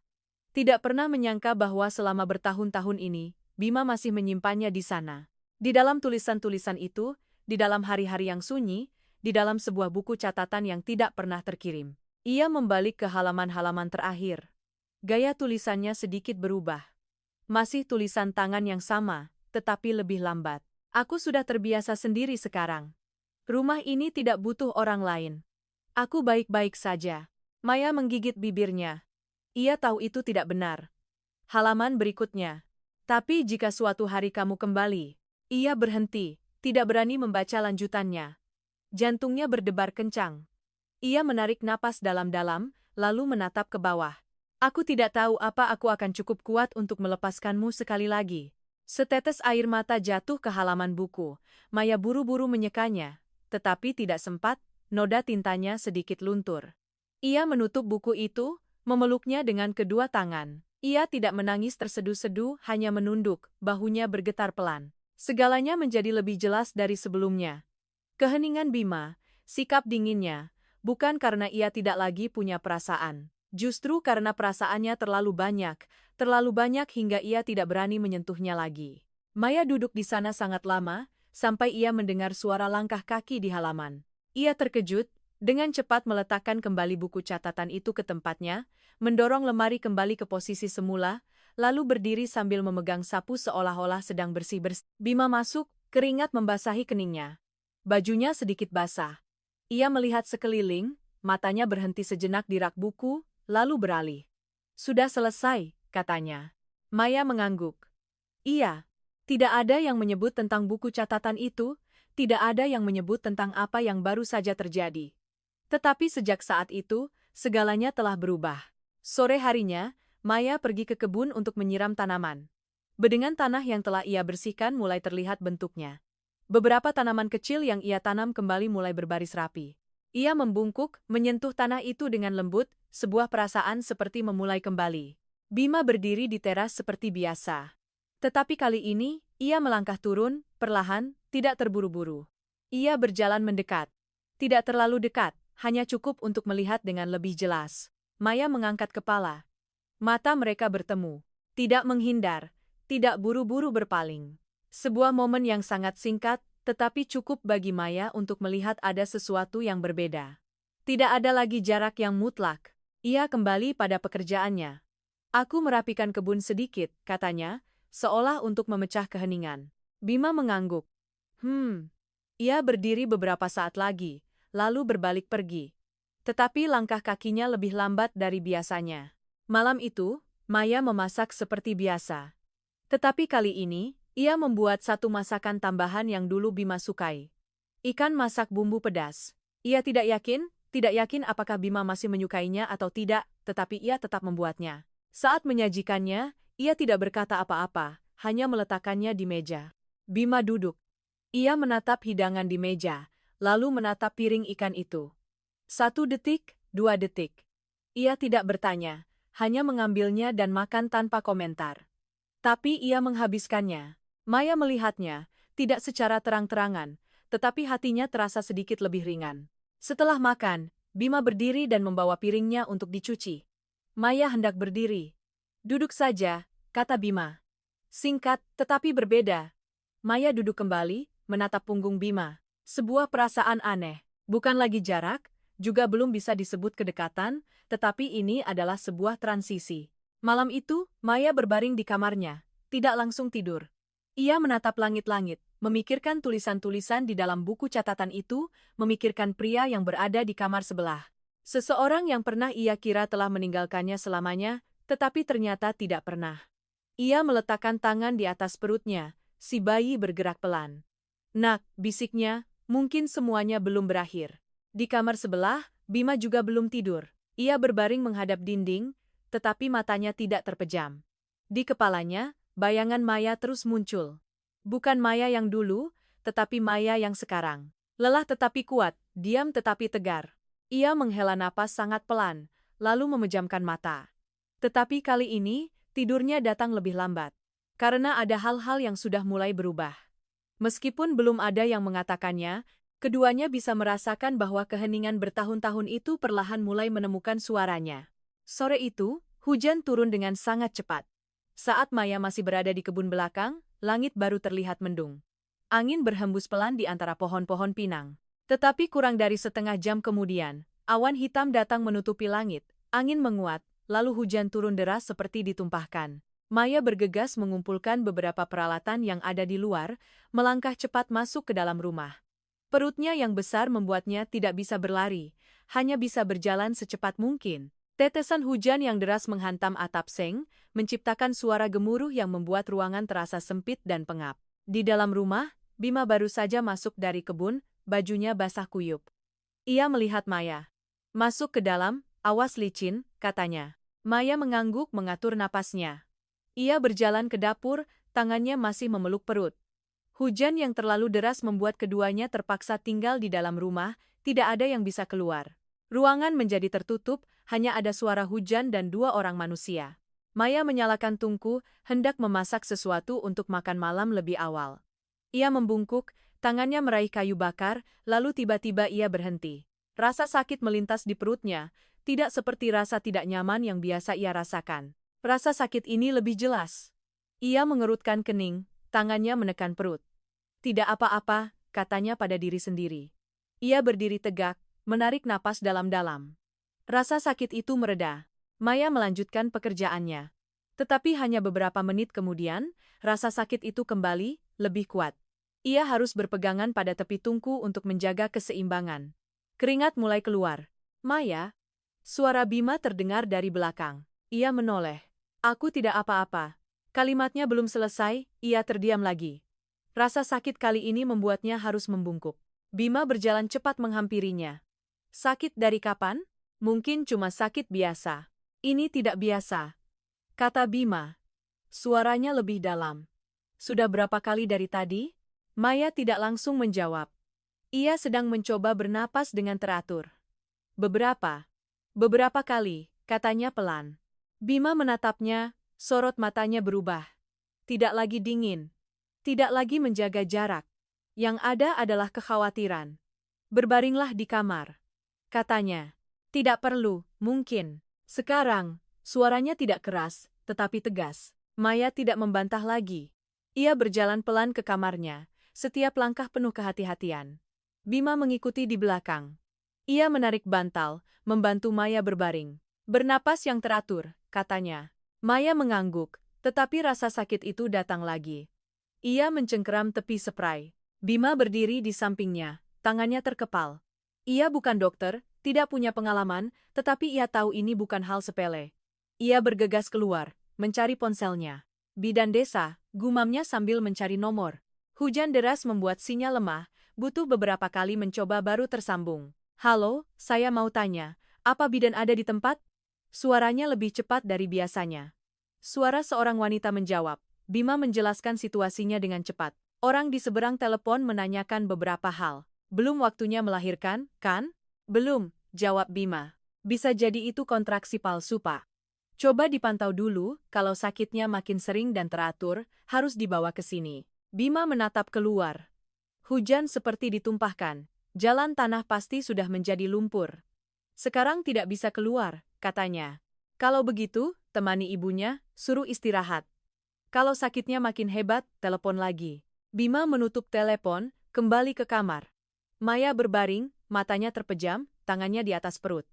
Tidak pernah menyangka bahwa selama bertahun-tahun ini, Bima masih menyimpannya di sana. Di dalam tulisan-tulisan itu, di dalam hari-hari yang sunyi, di dalam sebuah buku catatan yang tidak pernah terkirim. Ia membalik ke halaman-halaman terakhir. Gaya tulisannya sedikit berubah. Masih tulisan tangan yang sama, tetapi lebih lambat. Aku sudah terbiasa sendiri sekarang. Rumah ini tidak butuh orang lain. Aku baik-baik saja. Maya menggigit bibirnya. Ia tahu itu tidak benar. Halaman berikutnya. Tapi jika suatu hari kamu kembali, ia berhenti, tidak berani membaca lanjutannya. Jantungnya berdebar kencang. Ia menarik napas dalam-dalam, lalu menatap ke bawah. Aku tidak tahu apa aku akan cukup kuat untuk melepaskanmu sekali lagi. Setetes air mata jatuh ke halaman buku. Maya buru-buru menyekanya, tetapi tidak sempat, noda tintanya sedikit luntur. Ia menutup buku itu, memeluknya dengan kedua tangan. Ia tidak menangis terseduh-seduh, hanya menunduk, bahunya bergetar pelan. Segalanya menjadi lebih jelas dari sebelumnya. Keheningan Bima, sikap dinginnya, Bukan karena ia tidak lagi punya perasaan. Justru karena perasaannya terlalu banyak hingga ia tidak berani menyentuhnya lagi. Maya duduk di sana sangat lama, sampai ia mendengar suara langkah kaki di halaman. Ia terkejut, dengan cepat meletakkan kembali buku catatan itu ke tempatnya, mendorong lemari kembali ke posisi semula, lalu berdiri sambil memegang sapu seolah-olah sedang bersih-bersih. Bima masuk, keringat membasahi keningnya. Bajunya sedikit basah. Ia melihat sekeliling, matanya berhenti sejenak di rak buku, lalu beralih. Sudah selesai, katanya. Maya mengangguk. Iya. Tidak ada yang menyebut tentang buku catatan itu, tidak ada yang menyebut tentang apa yang baru saja terjadi. Tetapi sejak saat itu, segalanya telah berubah. Sore harinya, Maya pergi ke kebun untuk menyiram tanaman. Bedengan tanah yang telah ia bersihkan mulai terlihat bentuknya. Beberapa tanaman kecil yang ia tanam kembali mulai berbaris rapi. Ia membungkuk, menyentuh tanah itu dengan lembut, sebuah perasaan seperti memulai kembali. Bima berdiri di teras seperti biasa. Tetapi kali ini, ia melangkah turun, perlahan, tidak terburu-buru. Ia berjalan mendekat. Tidak terlalu dekat, hanya cukup untuk melihat dengan lebih jelas. Maya mengangkat kepala. Mata mereka bertemu. Tidak menghindar, tidak buru-buru berpaling. Sebuah momen yang sangat singkat, tetapi cukup bagi Maya untuk melihat ada sesuatu yang berbeda. Tidak ada lagi jarak yang mutlak. Ia kembali pada pekerjaannya. Aku merapikan kebun sedikit, katanya, seolah untuk memecah keheningan. Bima mengangguk. Ia berdiri beberapa saat lagi, lalu berbalik pergi. Tetapi langkah kakinya lebih lambat dari biasanya. Malam itu, Maya memasak seperti biasa. Tetapi kali ini, ia membuat satu masakan tambahan yang dulu Bima sukai. Ikan masak bumbu pedas. Ia tidak yakin apakah Bima masih menyukainya atau tidak, tetapi ia tetap membuatnya. Saat menyajikannya, ia tidak berkata apa-apa, hanya meletakkannya di meja. Bima duduk. Ia menatap hidangan di meja, lalu menatap piring ikan itu. 1 detik, 2 detik. Ia tidak bertanya, hanya mengambilnya dan makan tanpa komentar. Tapi ia menghabiskannya. Maya melihatnya, tidak secara terang-terangan, tetapi hatinya terasa sedikit lebih ringan. Setelah makan, Bima berdiri dan membawa piringnya untuk dicuci. Maya hendak berdiri. Duduk saja, kata Bima. Singkat, tetapi berbeda. Maya duduk kembali, menatap punggung Bima. Sebuah perasaan aneh. Bukan lagi jarak, juga belum bisa disebut kedekatan, tetapi ini adalah sebuah transisi. Malam itu, Maya berbaring di kamarnya, tidak langsung tidur. Ia menatap langit-langit, memikirkan tulisan-tulisan di dalam buku catatan itu, memikirkan pria yang berada di kamar sebelah. Seseorang yang pernah ia kira telah meninggalkannya selamanya, tetapi ternyata tidak pernah. Ia meletakkan tangan di atas perutnya, si bayi bergerak pelan. Nak, bisiknya, mungkin semuanya belum berakhir. Di kamar sebelah, Bima juga belum tidur. Ia berbaring menghadap dinding, tetapi matanya tidak terpejam. Di kepalanya, bayangan Maya terus muncul. Bukan Maya yang dulu, tetapi Maya yang sekarang. Lelah tetapi kuat, diam tetapi tegar. Ia menghela napas sangat pelan, lalu memejamkan mata. Tetapi kali ini, tidurnya datang lebih lambat. Karena ada hal-hal yang sudah mulai berubah. Meskipun belum ada yang mengatakannya, keduanya bisa merasakan bahwa keheningan bertahun-tahun itu perlahan mulai menemukan suaranya. Sore itu, hujan turun dengan sangat cepat. Saat Maya masih berada di kebun belakang, langit baru terlihat mendung. Angin berhembus pelan di antara pohon-pohon pinang. Tetapi kurang dari setengah jam kemudian, awan hitam datang menutupi langit, angin menguat, lalu hujan turun deras seperti ditumpahkan. Maya bergegas mengumpulkan beberapa peralatan yang ada di luar, melangkah cepat masuk ke dalam rumah. Perutnya yang besar membuatnya tidak bisa berlari, hanya bisa berjalan secepat mungkin. Tetesan hujan yang deras menghantam atap seng, menciptakan suara gemuruh yang membuat ruangan terasa sempit dan pengap. Di dalam rumah, Bima baru saja masuk dari kebun, bajunya basah kuyup. Ia melihat Maya. Masuk ke dalam, awas licin, katanya. Maya mengangguk mengatur napasnya. Ia berjalan ke dapur, tangannya masih memeluk perut. Hujan yang terlalu deras membuat keduanya terpaksa tinggal di dalam rumah, tidak ada yang bisa keluar. Ruangan menjadi tertutup, hanya ada suara hujan dan 2 orang manusia. Maya menyalakan tungku, hendak memasak sesuatu untuk makan malam lebih awal. Ia membungkuk, tangannya meraih kayu bakar, lalu tiba-tiba ia berhenti. Rasa sakit melintas di perutnya, tidak seperti rasa tidak nyaman yang biasa ia rasakan. Rasa sakit ini lebih jelas. Ia mengerutkan kening, tangannya menekan perut. Tidak apa-apa, katanya pada diri sendiri. Ia berdiri tegak, menarik napas dalam-dalam. Rasa sakit itu mereda. Maya melanjutkan pekerjaannya. Tetapi hanya beberapa menit kemudian, rasa sakit itu kembali, lebih kuat. Ia harus berpegangan pada tepi tungku untuk menjaga keseimbangan. Keringat mulai keluar. Maya, suara Bima terdengar dari belakang. Ia menoleh. Aku tidak apa-apa. Kalimatnya belum selesai, ia terdiam lagi. Rasa sakit kali ini membuatnya harus membungkuk. Bima berjalan cepat menghampirinya. Sakit dari kapan? Mungkin cuma sakit biasa. Ini tidak biasa, kata Bima. Suaranya lebih dalam. Sudah berapa kali dari tadi? Maya tidak langsung menjawab. Ia sedang mencoba bernapas dengan teratur. Beberapa kali, katanya pelan. Bima menatapnya, sorot matanya berubah. Tidak lagi dingin. Tidak lagi menjaga jarak. Yang ada adalah kekhawatiran. Berbaringlah di kamar, katanya. Tidak perlu, mungkin. Sekarang, suaranya tidak keras, tetapi tegas. Maya tidak membantah lagi. Ia berjalan pelan ke kamarnya, setiap langkah penuh kehati-hatian. Bima mengikuti di belakang. Ia menarik bantal, membantu Maya berbaring. Bernapas yang teratur, katanya. Maya mengangguk, tetapi rasa sakit itu datang lagi. Ia mencengkeram tepi spray. Bima berdiri di sampingnya, tangannya terkepal. Ia bukan dokter, tidak punya pengalaman, tetapi ia tahu ini bukan hal sepele. Ia bergegas keluar, mencari ponselnya. Bidan desa, gumamnya sambil mencari nomor. Hujan deras membuat sinyal lemah, butuh beberapa kali mencoba baru tersambung. Halo, saya mau tanya, apa bidan ada di tempat? Suaranya lebih cepat dari biasanya. Suara seorang wanita menjawab. Bima menjelaskan situasinya dengan cepat. Orang di seberang telepon menanyakan beberapa hal. Belum waktunya melahirkan, kan? Belum, jawab Bima. Bisa jadi itu kontraksi palsu, Pak. Coba dipantau dulu, kalau sakitnya makin sering dan teratur, harus dibawa ke sini. Bima menatap keluar. Hujan seperti ditumpahkan. Jalan tanah pasti sudah menjadi lumpur. Sekarang tidak bisa keluar, katanya. Kalau begitu, temani ibunya, suruh istirahat. Kalau sakitnya makin hebat, telepon lagi. Bima menutup telepon, kembali ke kamar. Maya berbaring, matanya terpejam, tangannya di atas perut.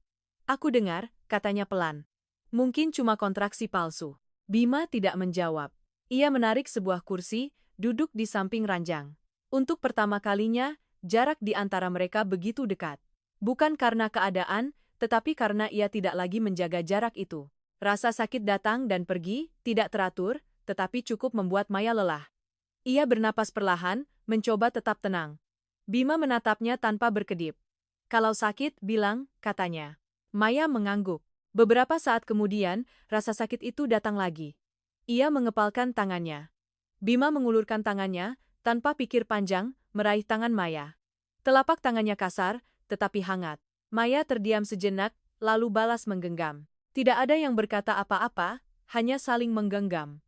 Aku dengar, katanya pelan. Mungkin cuma kontraksi palsu. Bima tidak menjawab. Ia menarik sebuah kursi, duduk di samping ranjang. Untuk pertama kalinya, jarak di antara mereka begitu dekat. Bukan karena keadaan, tetapi karena ia tidak lagi menjaga jarak itu. Rasa sakit datang dan pergi, tidak teratur, tetapi cukup membuat Maya lelah. Ia bernapas perlahan, mencoba tetap tenang. Bima menatapnya tanpa berkedip. Kalau sakit, bilang, katanya. Maya mengangguk. Beberapa saat kemudian, rasa sakit itu datang lagi. Ia mengepalkan tangannya. Bima mengulurkan tangannya, tanpa pikir panjang, meraih tangan Maya. Telapak tangannya kasar, tetapi hangat. Maya terdiam sejenak, lalu balas menggenggam. Tidak ada yang berkata apa-apa, hanya saling menggenggam.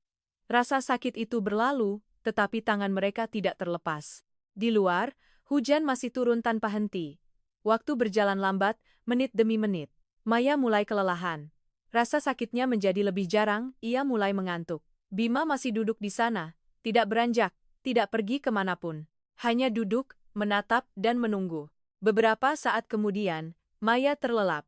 Rasa sakit itu berlalu, tetapi tangan mereka tidak terlepas. Di luar, hujan masih turun tanpa henti. Waktu berjalan lambat, menit demi menit. Maya mulai kelelahan. Rasa sakitnya menjadi lebih jarang, ia mulai mengantuk. Bima masih duduk di sana, tidak beranjak, tidak pergi kemanapun. Hanya duduk, menatap, dan menunggu. Beberapa saat kemudian, Maya terlelap.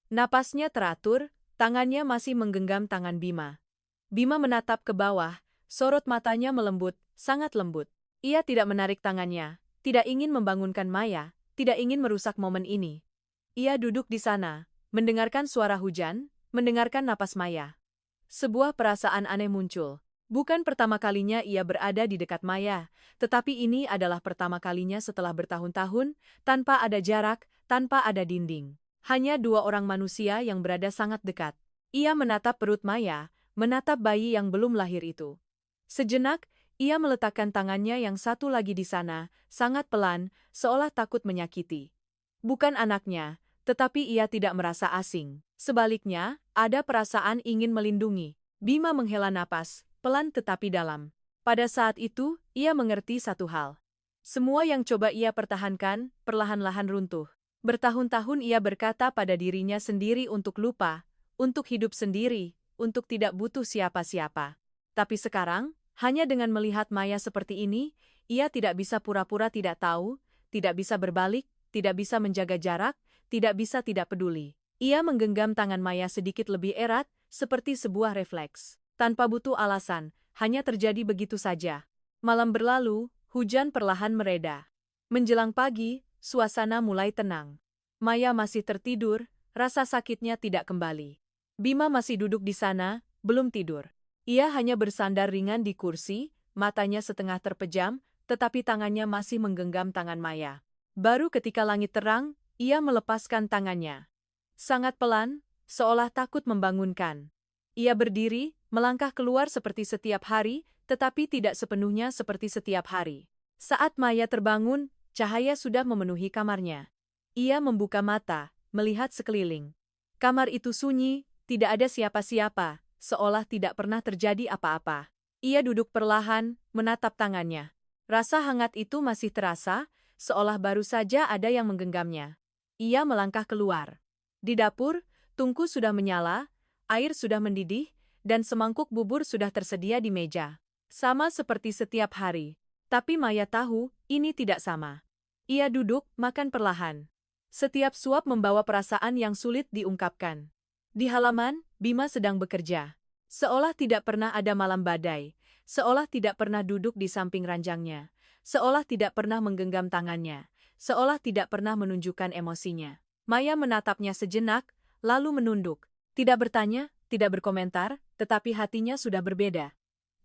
Napasnya teratur, tangannya masih menggenggam tangan Bima. Bima menatap ke bawah, sorot matanya melembut, sangat lembut. Ia tidak menarik tangannya, tidak ingin membangunkan Maya, tidak ingin merusak momen ini. Ia duduk di sana, mendengarkan suara hujan, mendengarkan napas Maya. Sebuah perasaan aneh muncul. Bukan pertama kalinya ia berada di dekat Maya, tetapi ini adalah pertama kalinya setelah bertahun-tahun, tanpa ada jarak, tanpa ada dinding. Hanya dua orang manusia yang berada sangat dekat. Ia menatap perut Maya, menatap bayi yang belum lahir itu. Sejenak, ia meletakkan tangannya yang satu lagi di sana, sangat pelan, seolah takut menyakiti. Bukan anaknya, tetapi ia tidak merasa asing. Sebaliknya, ada perasaan ingin melindungi. Bima menghela napas, pelan tetapi dalam. Pada saat itu, ia mengerti satu hal. Semua yang coba ia pertahankan, perlahan-lahan runtuh. Bertahun-tahun ia berkata pada dirinya sendiri untuk lupa, untuk hidup sendiri, untuk tidak butuh siapa-siapa. Tapi sekarang, hanya dengan melihat Maya seperti ini, ia tidak bisa pura-pura tidak tahu, tidak bisa berbalik, tidak bisa menjaga jarak, tidak bisa tidak peduli. Ia menggenggam tangan Maya sedikit lebih erat, seperti sebuah refleks. Tanpa butuh alasan, hanya terjadi begitu saja. Malam berlalu, hujan perlahan mereda. Menjelang pagi, suasana mulai tenang. Maya masih tertidur, rasa sakitnya tidak kembali. Bima masih duduk di sana, belum tidur. Ia hanya bersandar ringan di kursi, matanya setengah terpejam, tetapi tangannya masih menggenggam tangan Maya. Baru ketika langit terang, ia melepaskan tangannya. Sangat pelan, seolah takut membangunkan. Ia berdiri, melangkah keluar seperti setiap hari, tetapi tidak sepenuhnya seperti setiap hari. Saat Maya terbangun, cahaya sudah memenuhi kamarnya. Ia membuka mata, melihat sekeliling. Kamar itu sunyi, tidak ada siapa-siapa, seolah tidak pernah terjadi apa-apa. Ia duduk perlahan, menatap tangannya. Rasa hangat itu masih terasa, seolah baru saja ada yang menggenggamnya. Ia melangkah keluar. Di dapur, tungku sudah menyala, air sudah mendidih, dan semangkuk bubur sudah tersedia di meja. Sama seperti setiap hari. Tapi Maya tahu, ini tidak sama. Ia duduk, makan perlahan. Setiap suap membawa perasaan yang sulit diungkapkan. Di halaman, Bima sedang bekerja. Seolah tidak pernah ada malam badai, seolah tidak pernah duduk di samping ranjangnya, seolah tidak pernah menggenggam tangannya, seolah tidak pernah menunjukkan emosinya. Maya menatapnya sejenak, lalu menunduk. Tidak bertanya, tidak berkomentar, tetapi hatinya sudah berbeda.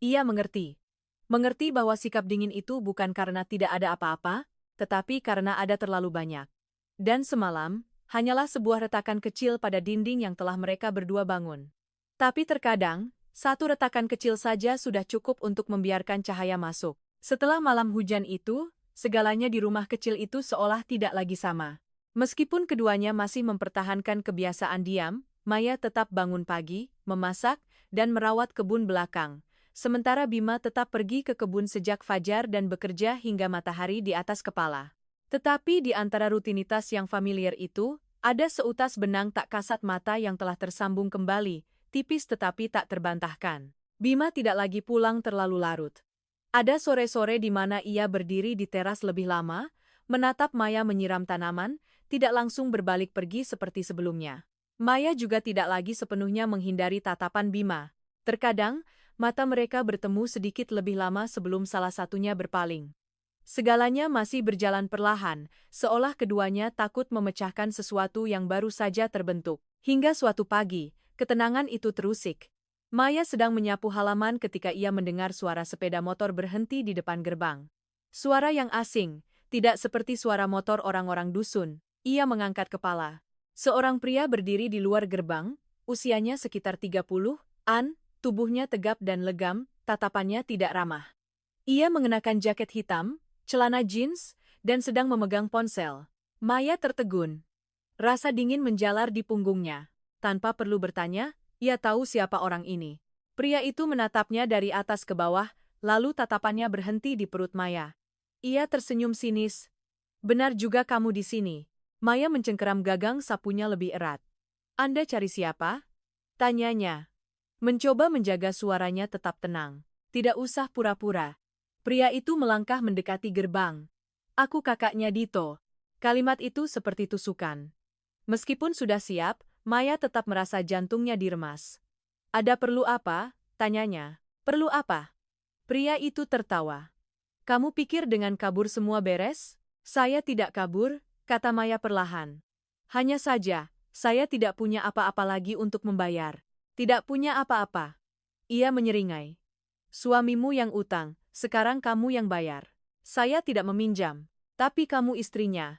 Ia mengerti. Mengerti bahwa sikap dingin itu bukan karena tidak ada apa-apa, tetapi karena ada terlalu banyak. Dan semalam, hanyalah sebuah retakan kecil pada dinding yang telah mereka berdua bangun. Tapi terkadang, satu retakan kecil saja sudah cukup untuk membiarkan cahaya masuk. Setelah malam hujan itu, segalanya di rumah kecil itu seolah tidak lagi sama. Meskipun keduanya masih mempertahankan kebiasaan diam, Maya tetap bangun pagi, memasak, dan merawat kebun belakang. Sementara Bima tetap pergi ke kebun sejak fajar dan bekerja hingga matahari di atas kepala. Tetapi di antara rutinitas yang familiar itu, ada seutas benang tak kasat mata yang telah tersambung kembali, tipis tetapi tak terbantahkan. Bima tidak lagi pulang terlalu larut. Ada sore-sore di mana ia berdiri di teras lebih lama, menatap Maya menyiram tanaman, tidak langsung berbalik pergi seperti sebelumnya. Maya juga tidak lagi sepenuhnya menghindari tatapan Bima. Terkadang, mata mereka bertemu sedikit lebih lama sebelum salah satunya berpaling. Segalanya masih berjalan perlahan, seolah keduanya takut memecahkan sesuatu yang baru saja terbentuk. Hingga suatu pagi, ketenangan itu terusik. Maya sedang menyapu halaman ketika ia mendengar suara sepeda motor berhenti di depan gerbang. Suara yang asing, tidak seperti suara motor orang-orang dusun. Ia mengangkat kepala. Seorang pria berdiri di luar gerbang, usianya sekitar 30-an, tubuhnya tegap dan legam, tatapannya tidak ramah. Ia mengenakan jaket hitam, celana jeans, dan sedang memegang ponsel. Maya tertegun. Rasa dingin menjalar di punggungnya. Tanpa perlu bertanya, ia tahu siapa orang ini. Pria itu menatapnya dari atas ke bawah, lalu tatapannya berhenti di perut Maya. Ia tersenyum sinis. Benar juga kamu di sini. Maya mencengkeram gagang sapunya lebih erat. Anda cari siapa? Tanyanya. Mencoba menjaga suaranya tetap tenang. Tidak usah pura-pura. Pria itu melangkah mendekati gerbang. Aku kakaknya Dito. Kalimat itu seperti tusukan. Meskipun sudah siap, Maya tetap merasa jantungnya diremas. Ada perlu apa? Tanyanya. Perlu apa? Pria itu tertawa. Kamu pikir dengan kabur semua beres? Saya tidak kabur, kata Maya perlahan. Hanya saja, saya tidak punya apa-apa lagi untuk membayar. Tidak punya apa-apa. Ia menyeringai. Suamimu yang utang. Sekarang kamu yang bayar. Saya tidak meminjam, tapi kamu istrinya.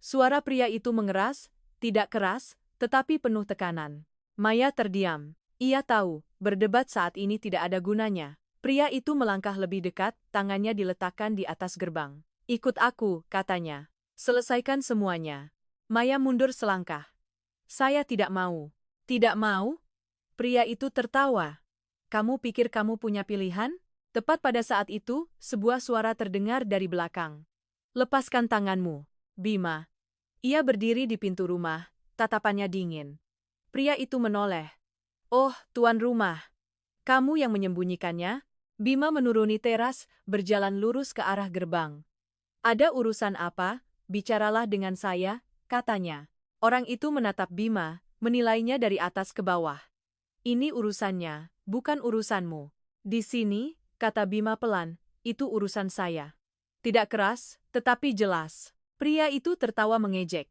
Suara pria itu mengeras, tidak keras, tetapi penuh tekanan. Maya terdiam. Ia tahu, berdebat saat ini tidak ada gunanya. Pria itu melangkah lebih dekat, tangannya diletakkan di atas gerbang. Ikut aku, katanya. Selesaikan semuanya. Maya mundur selangkah. Saya tidak mau. Tidak mau? Pria itu tertawa. Kamu pikir kamu punya pilihan? Tepat pada saat itu, sebuah suara terdengar dari belakang. Lepaskan tanganmu, Bima. Ia berdiri di pintu rumah, tatapannya dingin. Pria itu menoleh. Oh, tuan rumah. Kamu yang menyembunyikannya? Bima menuruni teras, berjalan lurus ke arah gerbang. Ada urusan apa? Bicaralah dengan saya, katanya. Orang itu menatap Bima, menilainya dari atas ke bawah. Ini urusannya, bukan urusanmu. Di sini, kata Bima pelan, itu urusan saya. Tidak keras, tetapi jelas. Pria itu tertawa mengejek.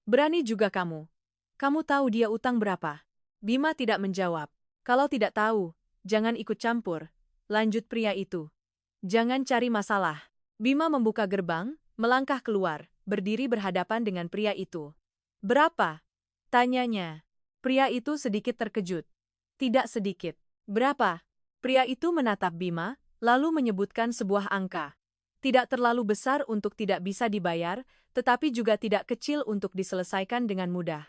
Berani juga kamu. Kamu tahu dia utang berapa? Bima tidak menjawab. Kalau tidak tahu, jangan ikut campur. Lanjut pria itu. Jangan cari masalah. Bima membuka gerbang, melangkah keluar, berdiri berhadapan dengan pria itu. Berapa? Tanyanya. Pria itu sedikit terkejut. Tidak sedikit. Berapa? Pria itu menatap Bima, lalu menyebutkan sebuah angka. Tidak terlalu besar untuk tidak bisa dibayar, tetapi juga tidak kecil untuk diselesaikan dengan mudah.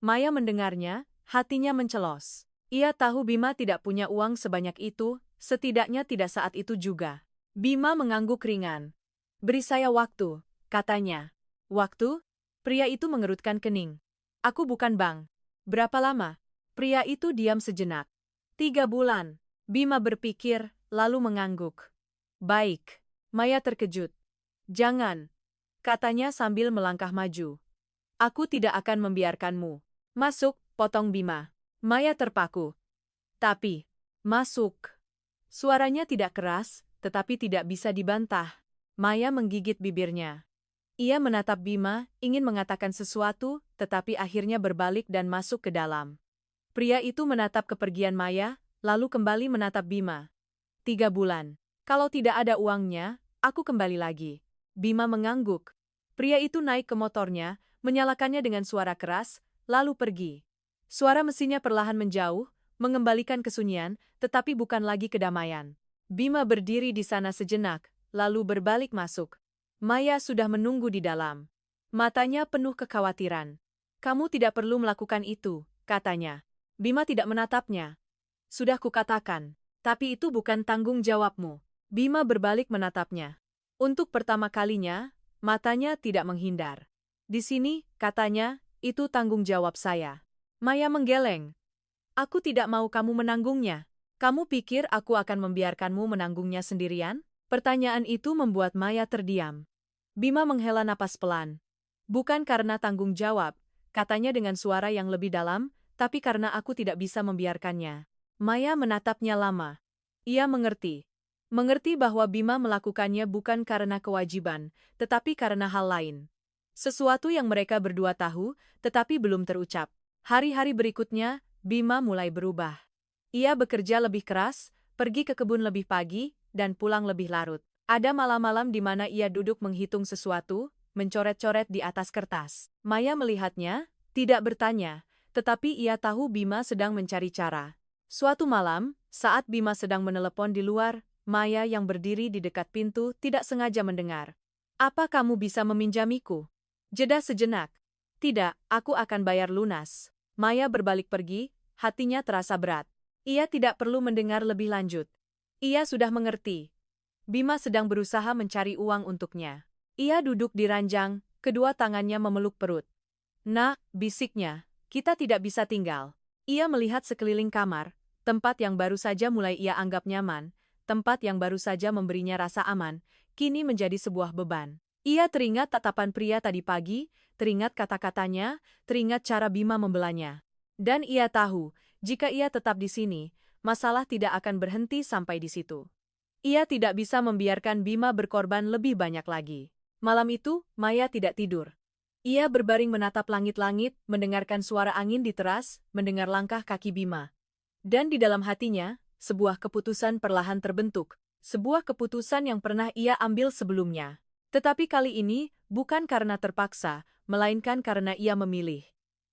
Maya mendengarnya, hatinya mencelos. Ia tahu Bima tidak punya uang sebanyak itu, setidaknya tidak saat itu juga. Bima mengangguk ringan. Beri saya waktu, katanya. Waktu? Pria itu mengerutkan kening. Aku bukan bank. Berapa lama? Pria itu diam sejenak. 3 bulan. Bima berpikir, lalu mengangguk. Baik. Maya terkejut. Jangan, katanya sambil melangkah maju. Aku tidak akan membiarkanmu. Masuk, potong Bima. Maya terpaku. Tapi, masuk. Suaranya tidak keras, tetapi tidak bisa dibantah. Maya menggigit bibirnya. Ia menatap Bima, ingin mengatakan sesuatu, tetapi akhirnya berbalik dan masuk ke dalam. Pria itu menatap kepergian Maya, lalu kembali menatap Bima. 3 bulan. Kalau tidak ada uangnya, aku kembali lagi. Bima mengangguk. Pria itu naik ke motornya, menyalakannya dengan suara keras, lalu pergi. Suara mesinnya perlahan menjauh, mengembalikan kesunyian, tetapi bukan lagi kedamaian. Bima berdiri di sana sejenak, lalu berbalik masuk. Maya sudah menunggu di dalam. Matanya penuh kekhawatiran. Kamu tidak perlu melakukan itu, katanya. Bima tidak menatapnya. Sudah kukatakan, tapi itu bukan tanggung jawabmu. Bima berbalik menatapnya. Untuk pertama kalinya, matanya tidak menghindar. Di sini, katanya, itu tanggung jawab saya. Maya menggeleng. Aku tidak mau kamu menanggungnya. Kamu pikir aku akan membiarkanmu menanggungnya sendirian? Pertanyaan itu membuat Maya terdiam. Bima menghela napas pelan. Bukan karena tanggung jawab, katanya dengan suara yang lebih dalam, tapi karena aku tidak bisa membiarkannya. Maya menatapnya lama. Ia mengerti. Mengerti bahwa Bima melakukannya bukan karena kewajiban, tetapi karena hal lain. Sesuatu yang mereka berdua tahu, tetapi belum terucap. Hari-hari berikutnya, Bima mulai berubah. Ia bekerja lebih keras, pergi ke kebun lebih pagi, dan pulang lebih larut. Ada malam-malam di mana ia duduk menghitung sesuatu, mencoret-coret di atas kertas. Maya melihatnya, tidak bertanya, tetapi ia tahu Bima sedang mencari cara. Suatu malam, saat Bima sedang menelepon di luar, Maya yang berdiri di dekat pintu tidak sengaja mendengar. Apa kamu bisa meminjamiku? Jeda sejenak. Tidak, aku akan bayar lunas. Maya berbalik pergi, hatinya terasa berat. Ia tidak perlu mendengar lebih lanjut. Ia sudah mengerti. Bima sedang berusaha mencari uang untuknya. Ia duduk di ranjang, kedua tangannya memeluk perut. Nak, bisiknya, kita tidak bisa tinggal. Ia melihat sekeliling kamar, tempat yang baru saja mulai ia anggap nyaman, tempat yang baru saja memberinya rasa aman, kini menjadi sebuah beban. Ia teringat tatapan pria tadi pagi, teringat kata-katanya, teringat cara Bima membelanya. Dan ia tahu, jika ia tetap di sini, masalah tidak akan berhenti sampai di situ. Ia tidak bisa membiarkan Bima berkorban lebih banyak lagi. Malam itu, Maya tidak tidur. Ia berbaring menatap langit-langit, mendengarkan suara angin di teras, mendengar langkah kaki Bima. Dan di dalam hatinya, sebuah keputusan perlahan terbentuk. Sebuah keputusan yang pernah ia ambil sebelumnya. Tetapi kali ini, bukan karena terpaksa, melainkan karena ia memilih.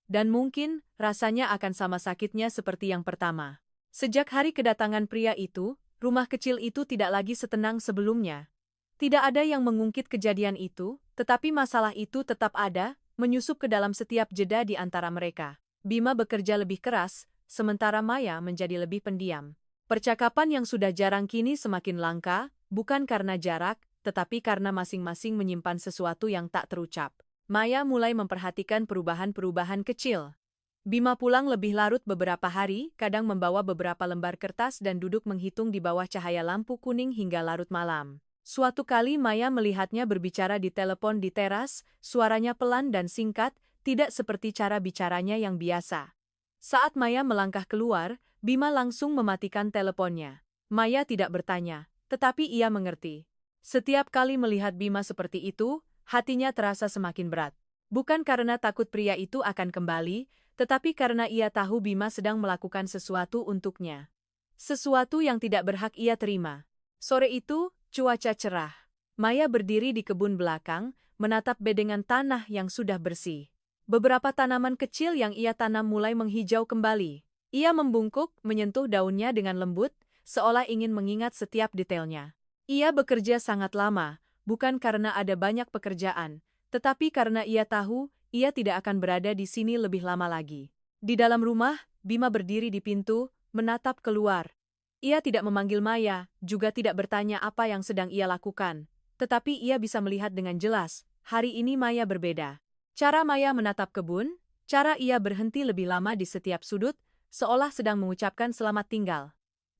Dan mungkin, rasanya akan sama sakitnya seperti yang pertama. Sejak hari kedatangan pria itu, rumah kecil itu tidak lagi setenang sebelumnya. Tidak ada yang mengungkit kejadian itu, tetapi masalah itu tetap ada, menyusup ke dalam setiap jeda di antara mereka. Bima bekerja lebih keras, sementara Maya menjadi lebih pendiam. Percakapan yang sudah jarang kini semakin langka, bukan karena jarak, tetapi karena masing-masing menyimpan sesuatu yang tak terucap. Maya mulai memperhatikan perubahan-perubahan kecil. Bima pulang lebih larut beberapa hari, kadang membawa beberapa lembar kertas dan duduk menghitung di bawah cahaya lampu kuning hingga larut malam. Suatu kali Maya melihatnya berbicara di telepon di teras, suaranya pelan dan singkat, tidak seperti cara bicaranya yang biasa. Saat Maya melangkah keluar, Bima langsung mematikan teleponnya. Maya tidak bertanya, tetapi ia mengerti. Setiap kali melihat Bima seperti itu, hatinya terasa semakin berat. Bukan karena takut pria itu akan kembali, tetapi karena ia tahu Bima sedang melakukan sesuatu untuknya. Sesuatu yang tidak berhak ia terima. Sore itu, cuaca cerah. Maya berdiri di kebun belakang, menatap bedengan tanah yang sudah bersih. Beberapa tanaman kecil yang ia tanam mulai menghijau kembali. Ia membungkuk, menyentuh daunnya dengan lembut, seolah ingin mengingat setiap detailnya. Ia bekerja sangat lama, bukan karena ada banyak pekerjaan, tetapi karena ia tahu ia tidak akan berada di sini lebih lama lagi. Di dalam rumah, Bima berdiri di pintu, menatap keluar. Ia tidak memanggil Maya, juga tidak bertanya apa yang sedang ia lakukan. Tetapi ia bisa melihat dengan jelas, hari ini Maya berbeda. Cara Maya menatap kebun, cara ia berhenti lebih lama di setiap sudut, seolah sedang mengucapkan selamat tinggal.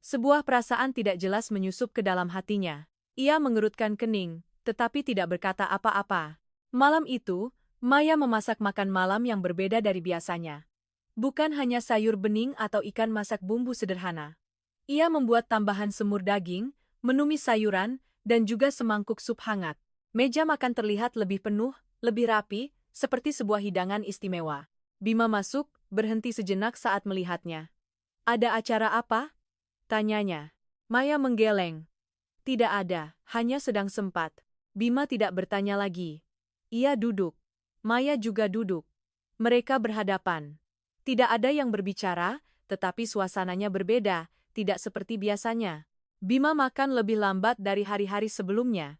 Sebuah perasaan tidak jelas menyusup ke dalam hatinya. Ia mengerutkan kening, tetapi tidak berkata apa-apa. Malam itu, Maya memasak makan malam yang berbeda dari biasanya. Bukan hanya sayur bening atau ikan masak bumbu sederhana. Ia membuat tambahan semur daging, menumis sayuran, dan juga semangkuk sup hangat. Meja makan terlihat lebih penuh, lebih rapi, seperti sebuah hidangan istimewa. Bima masuk, berhenti sejenak saat melihatnya. Ada acara apa? Tanyanya. Maya menggeleng. Tidak ada, hanya sedang sempat. Bima tidak bertanya lagi. Ia duduk. Maya juga duduk. Mereka berhadapan. Tidak ada yang berbicara, tetapi suasananya berbeda, tidak seperti biasanya. Bima makan lebih lambat dari hari-hari sebelumnya.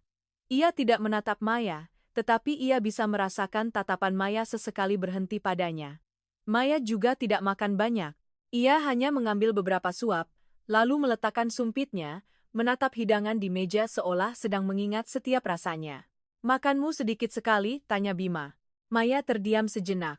Ia tidak menatap Maya, tetapi ia bisa merasakan tatapan Maya sesekali berhenti padanya. Maya juga tidak makan banyak. Ia hanya mengambil beberapa suap, lalu meletakkan sumpitnya, menatap hidangan di meja seolah sedang mengingat setiap rasanya. Makanmu sedikit sekali, tanya Bima. Maya terdiam sejenak.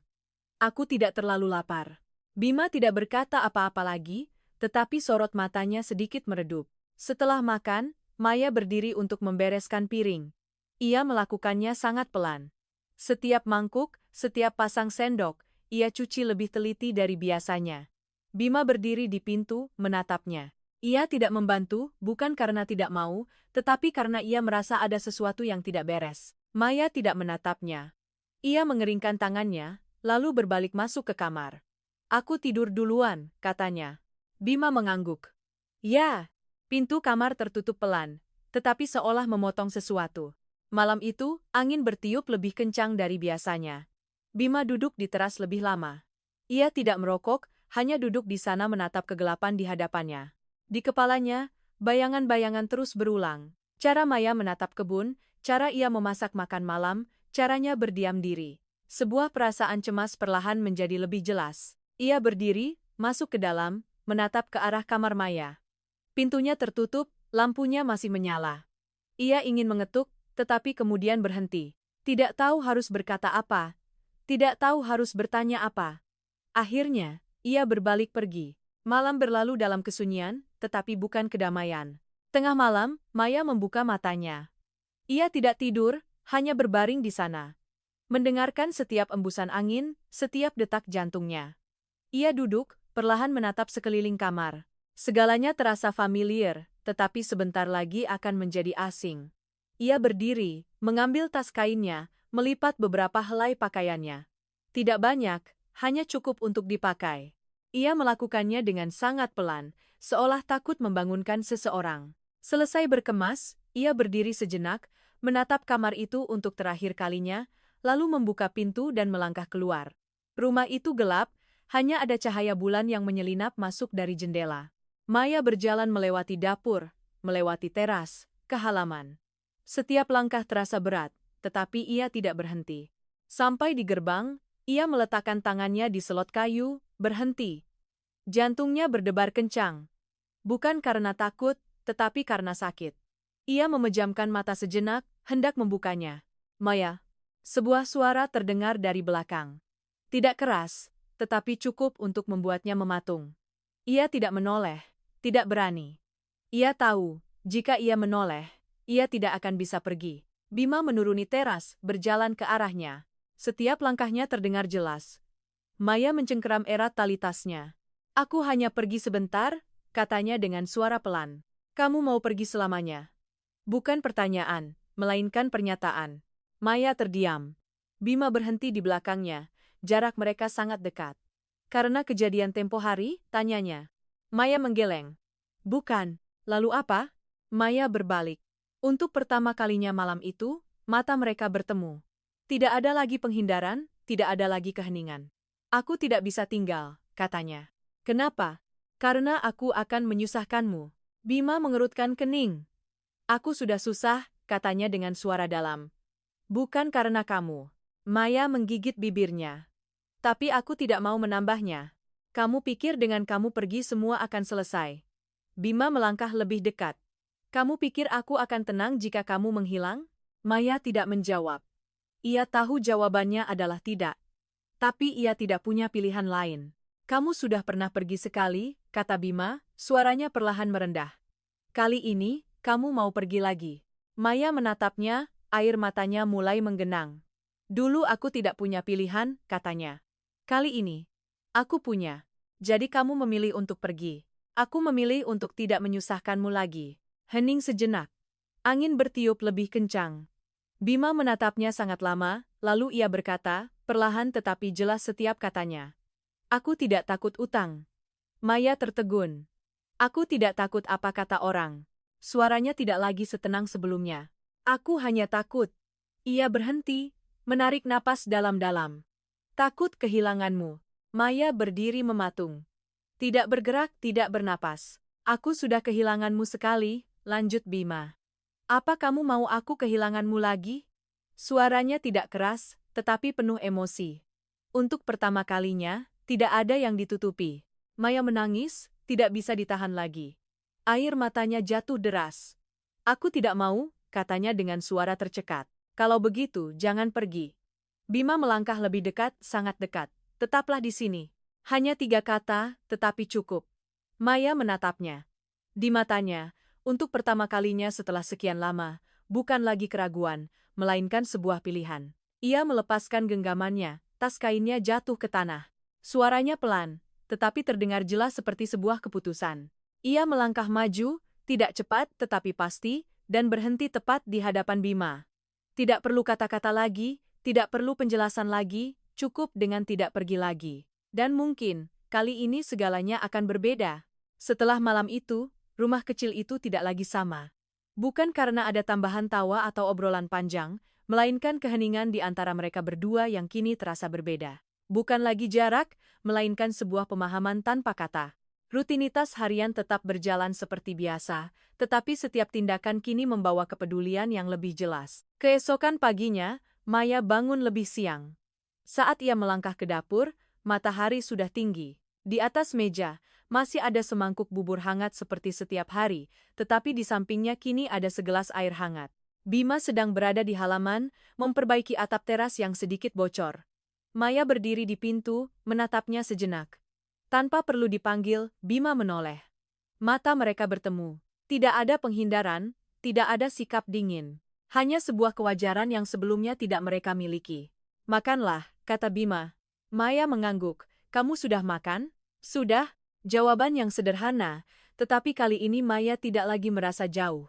Aku tidak terlalu lapar. Bima tidak berkata apa-apa lagi, tetapi sorot matanya sedikit meredup. Setelah makan, Maya berdiri untuk membereskan piring. Ia melakukannya sangat pelan. Setiap mangkuk, setiap pasang sendok, ia cuci lebih teliti dari biasanya. Bima berdiri di pintu, menatapnya. Ia tidak membantu, bukan karena tidak mau, tetapi karena ia merasa ada sesuatu yang tidak beres. Maya tidak menatapnya. Ia mengeringkan tangannya, lalu berbalik masuk ke kamar. Aku tidur duluan, katanya. Bima mengangguk. Ya, pintu kamar tertutup pelan, tetapi seolah memotong sesuatu. Malam itu, angin bertiup lebih kencang dari biasanya. Bima duduk di teras lebih lama. Ia tidak merokok, hanya duduk di sana menatap kegelapan di hadapannya. Di kepalanya, bayangan-bayangan terus berulang. Cara Maya menatap kebun, cara ia memasak makan malam, caranya berdiam diri. Sebuah perasaan cemas perlahan menjadi lebih jelas. Ia berdiri, masuk ke dalam, menatap ke arah kamar Maya. Pintunya tertutup, lampunya masih menyala. Ia ingin mengetuk, tetapi kemudian berhenti. Tidak tahu harus berkata apa. Tidak tahu harus bertanya apa. Akhirnya, ia berbalik pergi. Malam berlalu dalam kesunyian, tetapi bukan kedamaian. Tengah malam, Maya membuka matanya. Ia tidak tidur, hanya berbaring di sana. Mendengarkan setiap embusan angin, setiap detak jantungnya. Ia duduk, perlahan menatap sekeliling kamar. Segalanya terasa familiar, tetapi sebentar lagi akan menjadi asing. Ia berdiri, mengambil tas kainnya, melipat beberapa helai pakaiannya. Tidak banyak, hanya cukup untuk dipakai. Ia melakukannya dengan sangat pelan, seolah takut membangunkan seseorang. Selesai berkemas, ia berdiri sejenak, menatap kamar itu untuk terakhir kalinya, lalu membuka pintu dan melangkah keluar. Rumah itu gelap, hanya ada cahaya bulan yang menyelinap masuk dari jendela. Maya berjalan melewati dapur, melewati teras, ke halaman. Setiap langkah terasa berat, tetapi ia tidak berhenti. Sampai di gerbang, ia meletakkan tangannya di selot kayu, berhenti. Jantungnya berdebar kencang. Bukan karena takut, tetapi karena sakit. Ia memejamkan mata sejenak, hendak membukanya. Maya. Sebuah suara terdengar dari belakang. Tidak keras, tetapi cukup untuk membuatnya mematung. Ia tidak menoleh, tidak berani. Ia tahu, jika ia menoleh, ia tidak akan bisa pergi. Bima menuruni teras, berjalan ke arahnya. Setiap langkahnya terdengar jelas. Maya mencengkeram erat tali tasnya. Aku hanya pergi sebentar, katanya dengan suara pelan. Kamu mau pergi selamanya? Bukan pertanyaan, melainkan pernyataan. Maya terdiam. Bima berhenti di belakangnya, jarak mereka sangat dekat. Karena kejadian tempo hari, tanyanya. Maya menggeleng. Bukan, lalu apa? Maya berbalik. Untuk pertama kalinya malam itu, mata mereka bertemu. Tidak ada lagi penghindaran, tidak ada lagi keheningan. Aku tidak bisa tinggal, katanya. Kenapa? Karena aku akan menyusahkanmu. Bima mengerutkan kening. Aku sudah susah, katanya dengan suara dalam. Bukan karena kamu. Maya menggigit bibirnya. Tapi aku tidak mau menambahnya. Kamu pikir dengan kamu pergi semua akan selesai. Bima melangkah lebih dekat. Kamu pikir aku akan tenang jika kamu menghilang? Maya tidak menjawab. Ia tahu jawabannya adalah tidak. Tapi ia tidak punya pilihan lain. Kamu sudah pernah pergi sekali, kata Bima, suaranya perlahan merendah. Kali ini, kamu mau pergi lagi. Maya menatapnya, air matanya mulai menggenang. Dulu aku tidak punya pilihan, katanya. Kali ini, aku punya. Jadi kamu memilih untuk pergi. Aku memilih untuk tidak menyusahkanmu lagi. Hening sejenak. Angin bertiup lebih kencang. Bima menatapnya sangat lama, lalu ia berkata, perlahan tetapi jelas setiap katanya. Aku tidak takut utang. Maya tertegun. Aku tidak takut apa kata orang. Suaranya tidak lagi setenang sebelumnya. Aku hanya takut. Ia berhenti, menarik napas dalam-dalam. Takut kehilanganmu. Maya berdiri mematung. Tidak bergerak, tidak bernapas. Aku sudah kehilanganmu sekali, lanjut Bima. Apa kamu mau aku kehilanganmu lagi? Suaranya tidak keras, tetapi penuh emosi. Untuk pertama kalinya, tidak ada yang ditutupi. Maya menangis, tidak bisa ditahan lagi. Air matanya jatuh deras. Aku tidak mau, katanya dengan suara tercekat. Kalau begitu, jangan pergi. Bima melangkah lebih dekat, sangat dekat. Tetaplah di sini. Hanya 3 kata, tetapi cukup. Maya menatapnya. Di matanya, untuk pertama kalinya setelah sekian lama, bukan lagi keraguan, melainkan sebuah pilihan. Ia melepaskan genggamannya, tas kainnya jatuh ke tanah. Suaranya pelan, tetapi terdengar jelas seperti sebuah keputusan. Ia melangkah maju, tidak cepat tetapi pasti, dan berhenti tepat di hadapan Bima. Tidak perlu kata-kata lagi, tidak perlu penjelasan lagi, cukup dengan tidak pergi lagi. Dan mungkin, kali ini segalanya akan berbeda. Setelah malam itu, rumah kecil itu tidak lagi sama. Bukan karena ada tambahan tawa atau obrolan panjang, melainkan keheningan di antara mereka berdua yang kini terasa berbeda. Bukan lagi jarak, melainkan sebuah pemahaman tanpa kata. Rutinitas harian tetap berjalan seperti biasa, tetapi setiap tindakan kini membawa kepedulian yang lebih jelas. Keesokan paginya, Maya bangun lebih siang. Saat ia melangkah ke dapur, matahari sudah tinggi. Di atas meja, masih ada semangkuk bubur hangat seperti setiap hari, tetapi di sampingnya kini ada segelas air hangat. Bima sedang berada di halaman, memperbaiki atap teras yang sedikit bocor. Maya berdiri di pintu, menatapnya sejenak. Tanpa perlu dipanggil, Bima menoleh. Mata mereka bertemu. Tidak ada penghindaran, tidak ada sikap dingin. Hanya sebuah kewajaran yang sebelumnya tidak mereka miliki. Makanlah, kata Bima. Maya mengangguk. Kamu sudah makan? Sudah. Jawaban yang sederhana, tetapi kali ini Maya tidak lagi merasa jauh.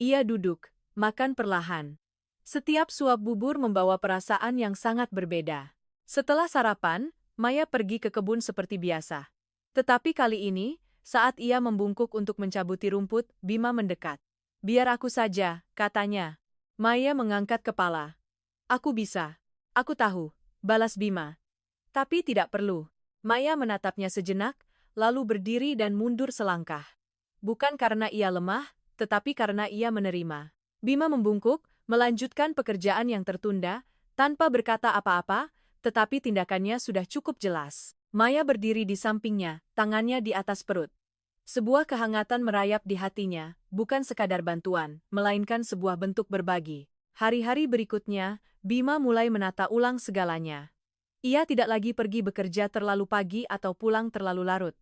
Ia duduk, makan perlahan. Setiap suap bubur membawa perasaan yang sangat berbeda. Setelah sarapan, Maya pergi ke kebun seperti biasa. Tetapi kali ini, saat ia membungkuk untuk mencabuti rumput, Bima mendekat. Biar aku saja, katanya. Maya mengangkat kepala. Aku bisa. Aku tahu, balas Bima. Tapi tidak perlu. Maya menatapnya sejenak, lalu berdiri dan mundur selangkah. Bukan karena ia lemah, tetapi karena ia menerima. Bima membungkuk, melanjutkan pekerjaan yang tertunda, tanpa berkata apa-apa, tetapi tindakannya sudah cukup jelas. Maya berdiri di sampingnya, tangannya di atas perut. Sebuah kehangatan merayap di hatinya, bukan sekadar bantuan, melainkan sebuah bentuk berbagi. Hari-hari berikutnya, Bima mulai menata ulang segalanya. Ia tidak lagi pergi bekerja terlalu pagi atau pulang terlalu larut.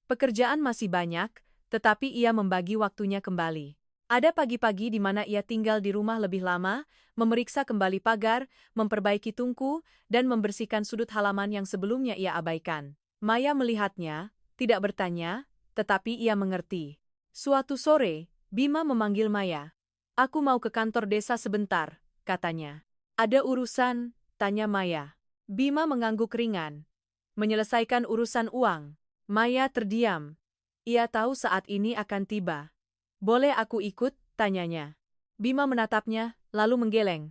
Pekerjaan masih banyak, tetapi ia membagi waktunya kembali. Ada pagi-pagi di mana ia tinggal di rumah lebih lama, memeriksa kembali pagar, memperbaiki tungku, dan membersihkan sudut halaman yang sebelumnya ia abaikan. Maya melihatnya, tidak bertanya, tetapi ia mengerti. Suatu sore, Bima memanggil Maya. "Aku mau ke kantor desa sebentar," katanya. "Ada urusan?" tanya Maya. Bima mengangguk ringan. "Menyelesaikan urusan uang." Maya terdiam. Ia tahu saat ini akan tiba. "Boleh aku ikut?" tanyanya. Bima menatapnya, lalu menggeleng.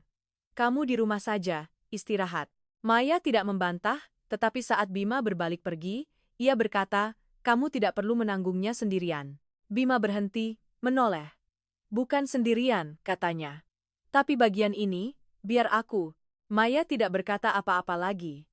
"Kamu di rumah saja, istirahat." Maya tidak membantah, tetapi saat Bima berbalik pergi, ia berkata, "Kamu tidak perlu menanggungnya sendirian." Bima berhenti, menoleh. "Bukan sendirian," katanya. "Tapi bagian ini, biar aku." Maya tidak berkata apa-apa lagi.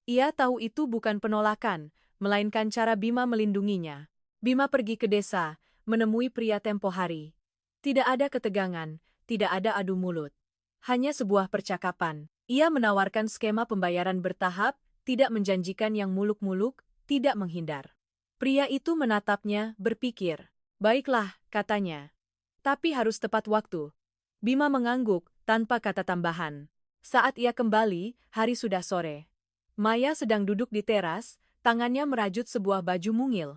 Ia tahu itu bukan penolakan, melainkan cara Bima melindunginya. Bima pergi ke desa, menemui pria tempo hari. Tidak ada ketegangan, tidak ada adu mulut. Hanya sebuah percakapan. Ia menawarkan skema pembayaran bertahap, tidak menjanjikan yang muluk-muluk, tidak menghindar. Pria itu menatapnya, berpikir. "Baiklah," katanya. "Tapi harus tepat waktu." Bima mengangguk, tanpa kata tambahan. Saat ia kembali, hari sudah sore. Maya sedang duduk di teras, tangannya merajut sebuah baju mungil.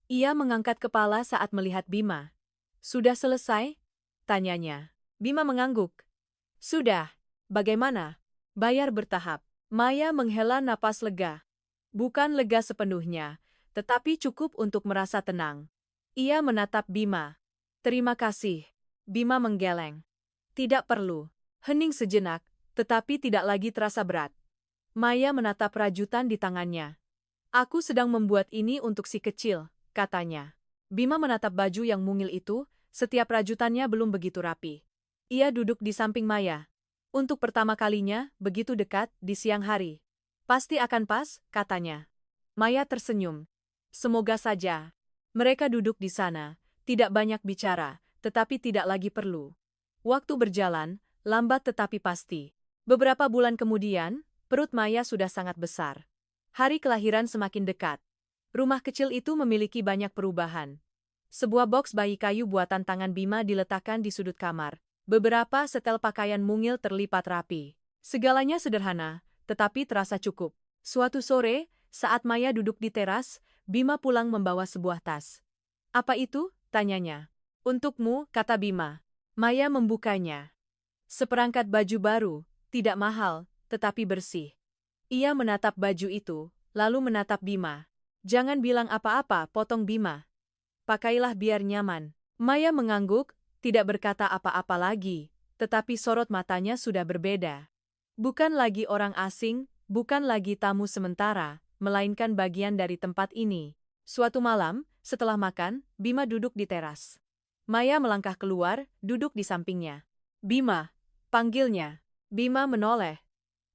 Ia mengangkat kepala saat melihat Bima. "Sudah selesai?" tanyanya. Bima mengangguk. "Sudah. Bagaimana?" "Bayar bertahap." Maya menghela napas lega. Bukan lega sepenuhnya, tetapi cukup untuk merasa tenang. Ia menatap Bima. "Terima kasih." Bima menggeleng. "Tidak perlu." Hening sejenak, tetapi tidak lagi terasa berat. Maya menatap rajutan di tangannya. "Aku sedang membuat ini untuk si kecil," katanya. Bima menatap baju yang mungil itu, setiap rajutannya belum begitu rapi. Ia duduk di samping Maya. Untuk pertama kalinya, begitu dekat, di siang hari. "Pasti akan pas," katanya. Maya tersenyum. "Semoga saja." Mereka duduk di sana, tidak banyak bicara, tetapi tidak lagi perlu. Waktu berjalan, lambat tetapi pasti. Beberapa bulan kemudian, perut Maya sudah sangat besar. Hari kelahiran semakin dekat. Rumah kecil itu memiliki banyak perubahan. Sebuah boks bayi kayu buatan tangan Bima diletakkan di sudut kamar. Beberapa setel pakaian mungil terlipat rapi. Segalanya sederhana, tetapi terasa cukup. Suatu sore, saat Maya duduk di teras, Bima pulang membawa sebuah tas. "Apa itu?" tanyanya. "Untukmu," kata Bima. Maya membukanya. Seperangkat baju baru, tidak mahal, tetapi bersih. Ia menatap baju itu, lalu menatap Bima. "Jangan bilang apa-apa," potong Bima. "Pakailah biar nyaman." Maya mengangguk, tidak berkata apa-apa lagi, tetapi sorot matanya sudah berbeda. Bukan lagi orang asing, bukan lagi tamu sementara, melainkan bagian dari tempat ini. Suatu malam, setelah makan, Bima duduk di teras. Maya melangkah keluar, duduk di sampingnya. "Bima," panggilnya. Bima menoleh.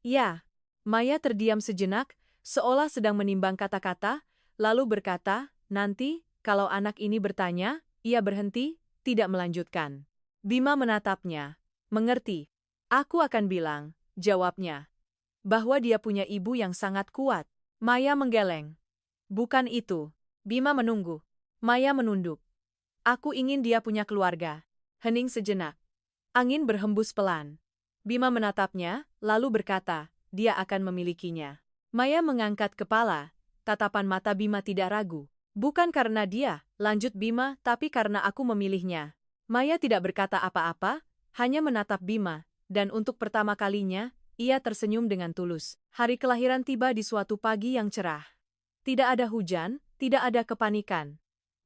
"Ya." Maya terdiam sejenak, seolah sedang menimbang kata-kata, lalu berkata, "Nanti, kalau anak ini bertanya," ia berhenti, tidak melanjutkan. Bima menatapnya. "Mengerti. Aku akan bilang," jawabnya, "bahwa dia punya ibu yang sangat kuat." Maya menggeleng. "Bukan itu." Bima menunggu. Maya menunduk. "Aku ingin dia punya keluarga." Hening sejenak. Angin berhembus pelan. Bima menatapnya, lalu berkata, "Dia akan memilikinya." Maya mengangkat kepala, tatapan mata Bima tidak ragu. "Bukan karena dia," lanjut Bima, "tapi karena aku memilihnya." Maya tidak berkata apa-apa, hanya menatap Bima, dan untuk pertama kalinya, ia tersenyum dengan tulus. Hari kelahiran tiba di suatu pagi yang cerah. Tidak ada hujan, tidak ada kepanikan.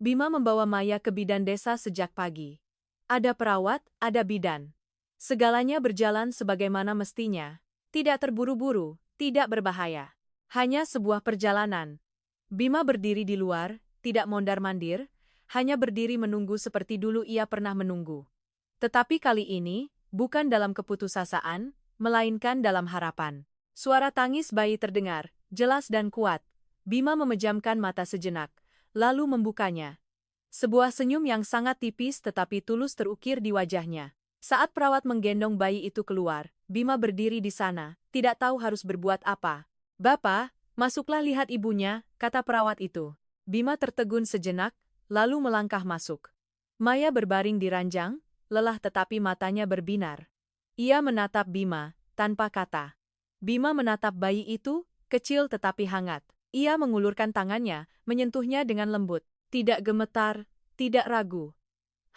Bima membawa Maya ke bidan desa sejak pagi. Ada perawat, ada bidan. Segalanya berjalan sebagaimana mestinya. Tidak terburu-buru, tidak berbahaya. Hanya sebuah perjalanan. Bima berdiri di luar, tidak mondar-mandir, hanya berdiri menunggu seperti dulu ia pernah menunggu. Tetapi kali ini, bukan dalam keputusasaan, melainkan dalam harapan. Suara tangis bayi terdengar, jelas dan kuat. Bima memejamkan mata sejenak, lalu membukanya. Sebuah senyum yang sangat tipis tetapi tulus terukir di wajahnya. Saat perawat menggendong bayi itu keluar, Bima berdiri di sana, tidak tahu harus berbuat apa. "Bapak, masuklah lihat ibunya," kata perawat itu. Bima tertegun sejenak, lalu melangkah masuk. Maya berbaring di ranjang, lelah tetapi matanya berbinar. Ia menatap Bima, tanpa kata. Bima menatap bayi itu, kecil tetapi hangat. Ia mengulurkan tangannya, menyentuhnya dengan lembut. Tidak gemetar, tidak ragu.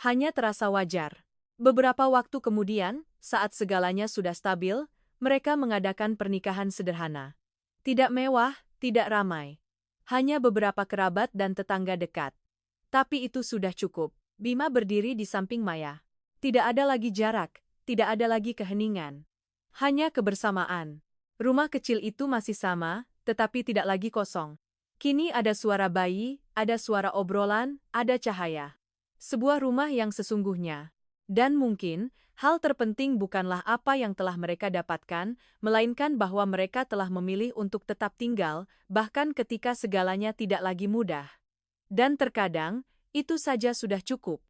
Hanya terasa wajar. Beberapa waktu kemudian, saat segalanya sudah stabil, mereka mengadakan pernikahan sederhana. Tidak mewah, tidak ramai. Hanya beberapa kerabat dan tetangga dekat. Tapi itu sudah cukup. Bima berdiri di samping Maya. Tidak ada lagi jarak, tidak ada lagi keheningan. Hanya kebersamaan. Rumah kecil itu masih sama, tetapi tidak lagi kosong. Kini ada suara bayi, ada suara obrolan, ada cahaya. Sebuah rumah yang sesungguhnya. Dan mungkin, hal terpenting bukanlah apa yang telah mereka dapatkan, melainkan bahwa mereka telah memilih untuk tetap tinggal, bahkan ketika segalanya tidak lagi mudah. Dan terkadang, itu saja sudah cukup.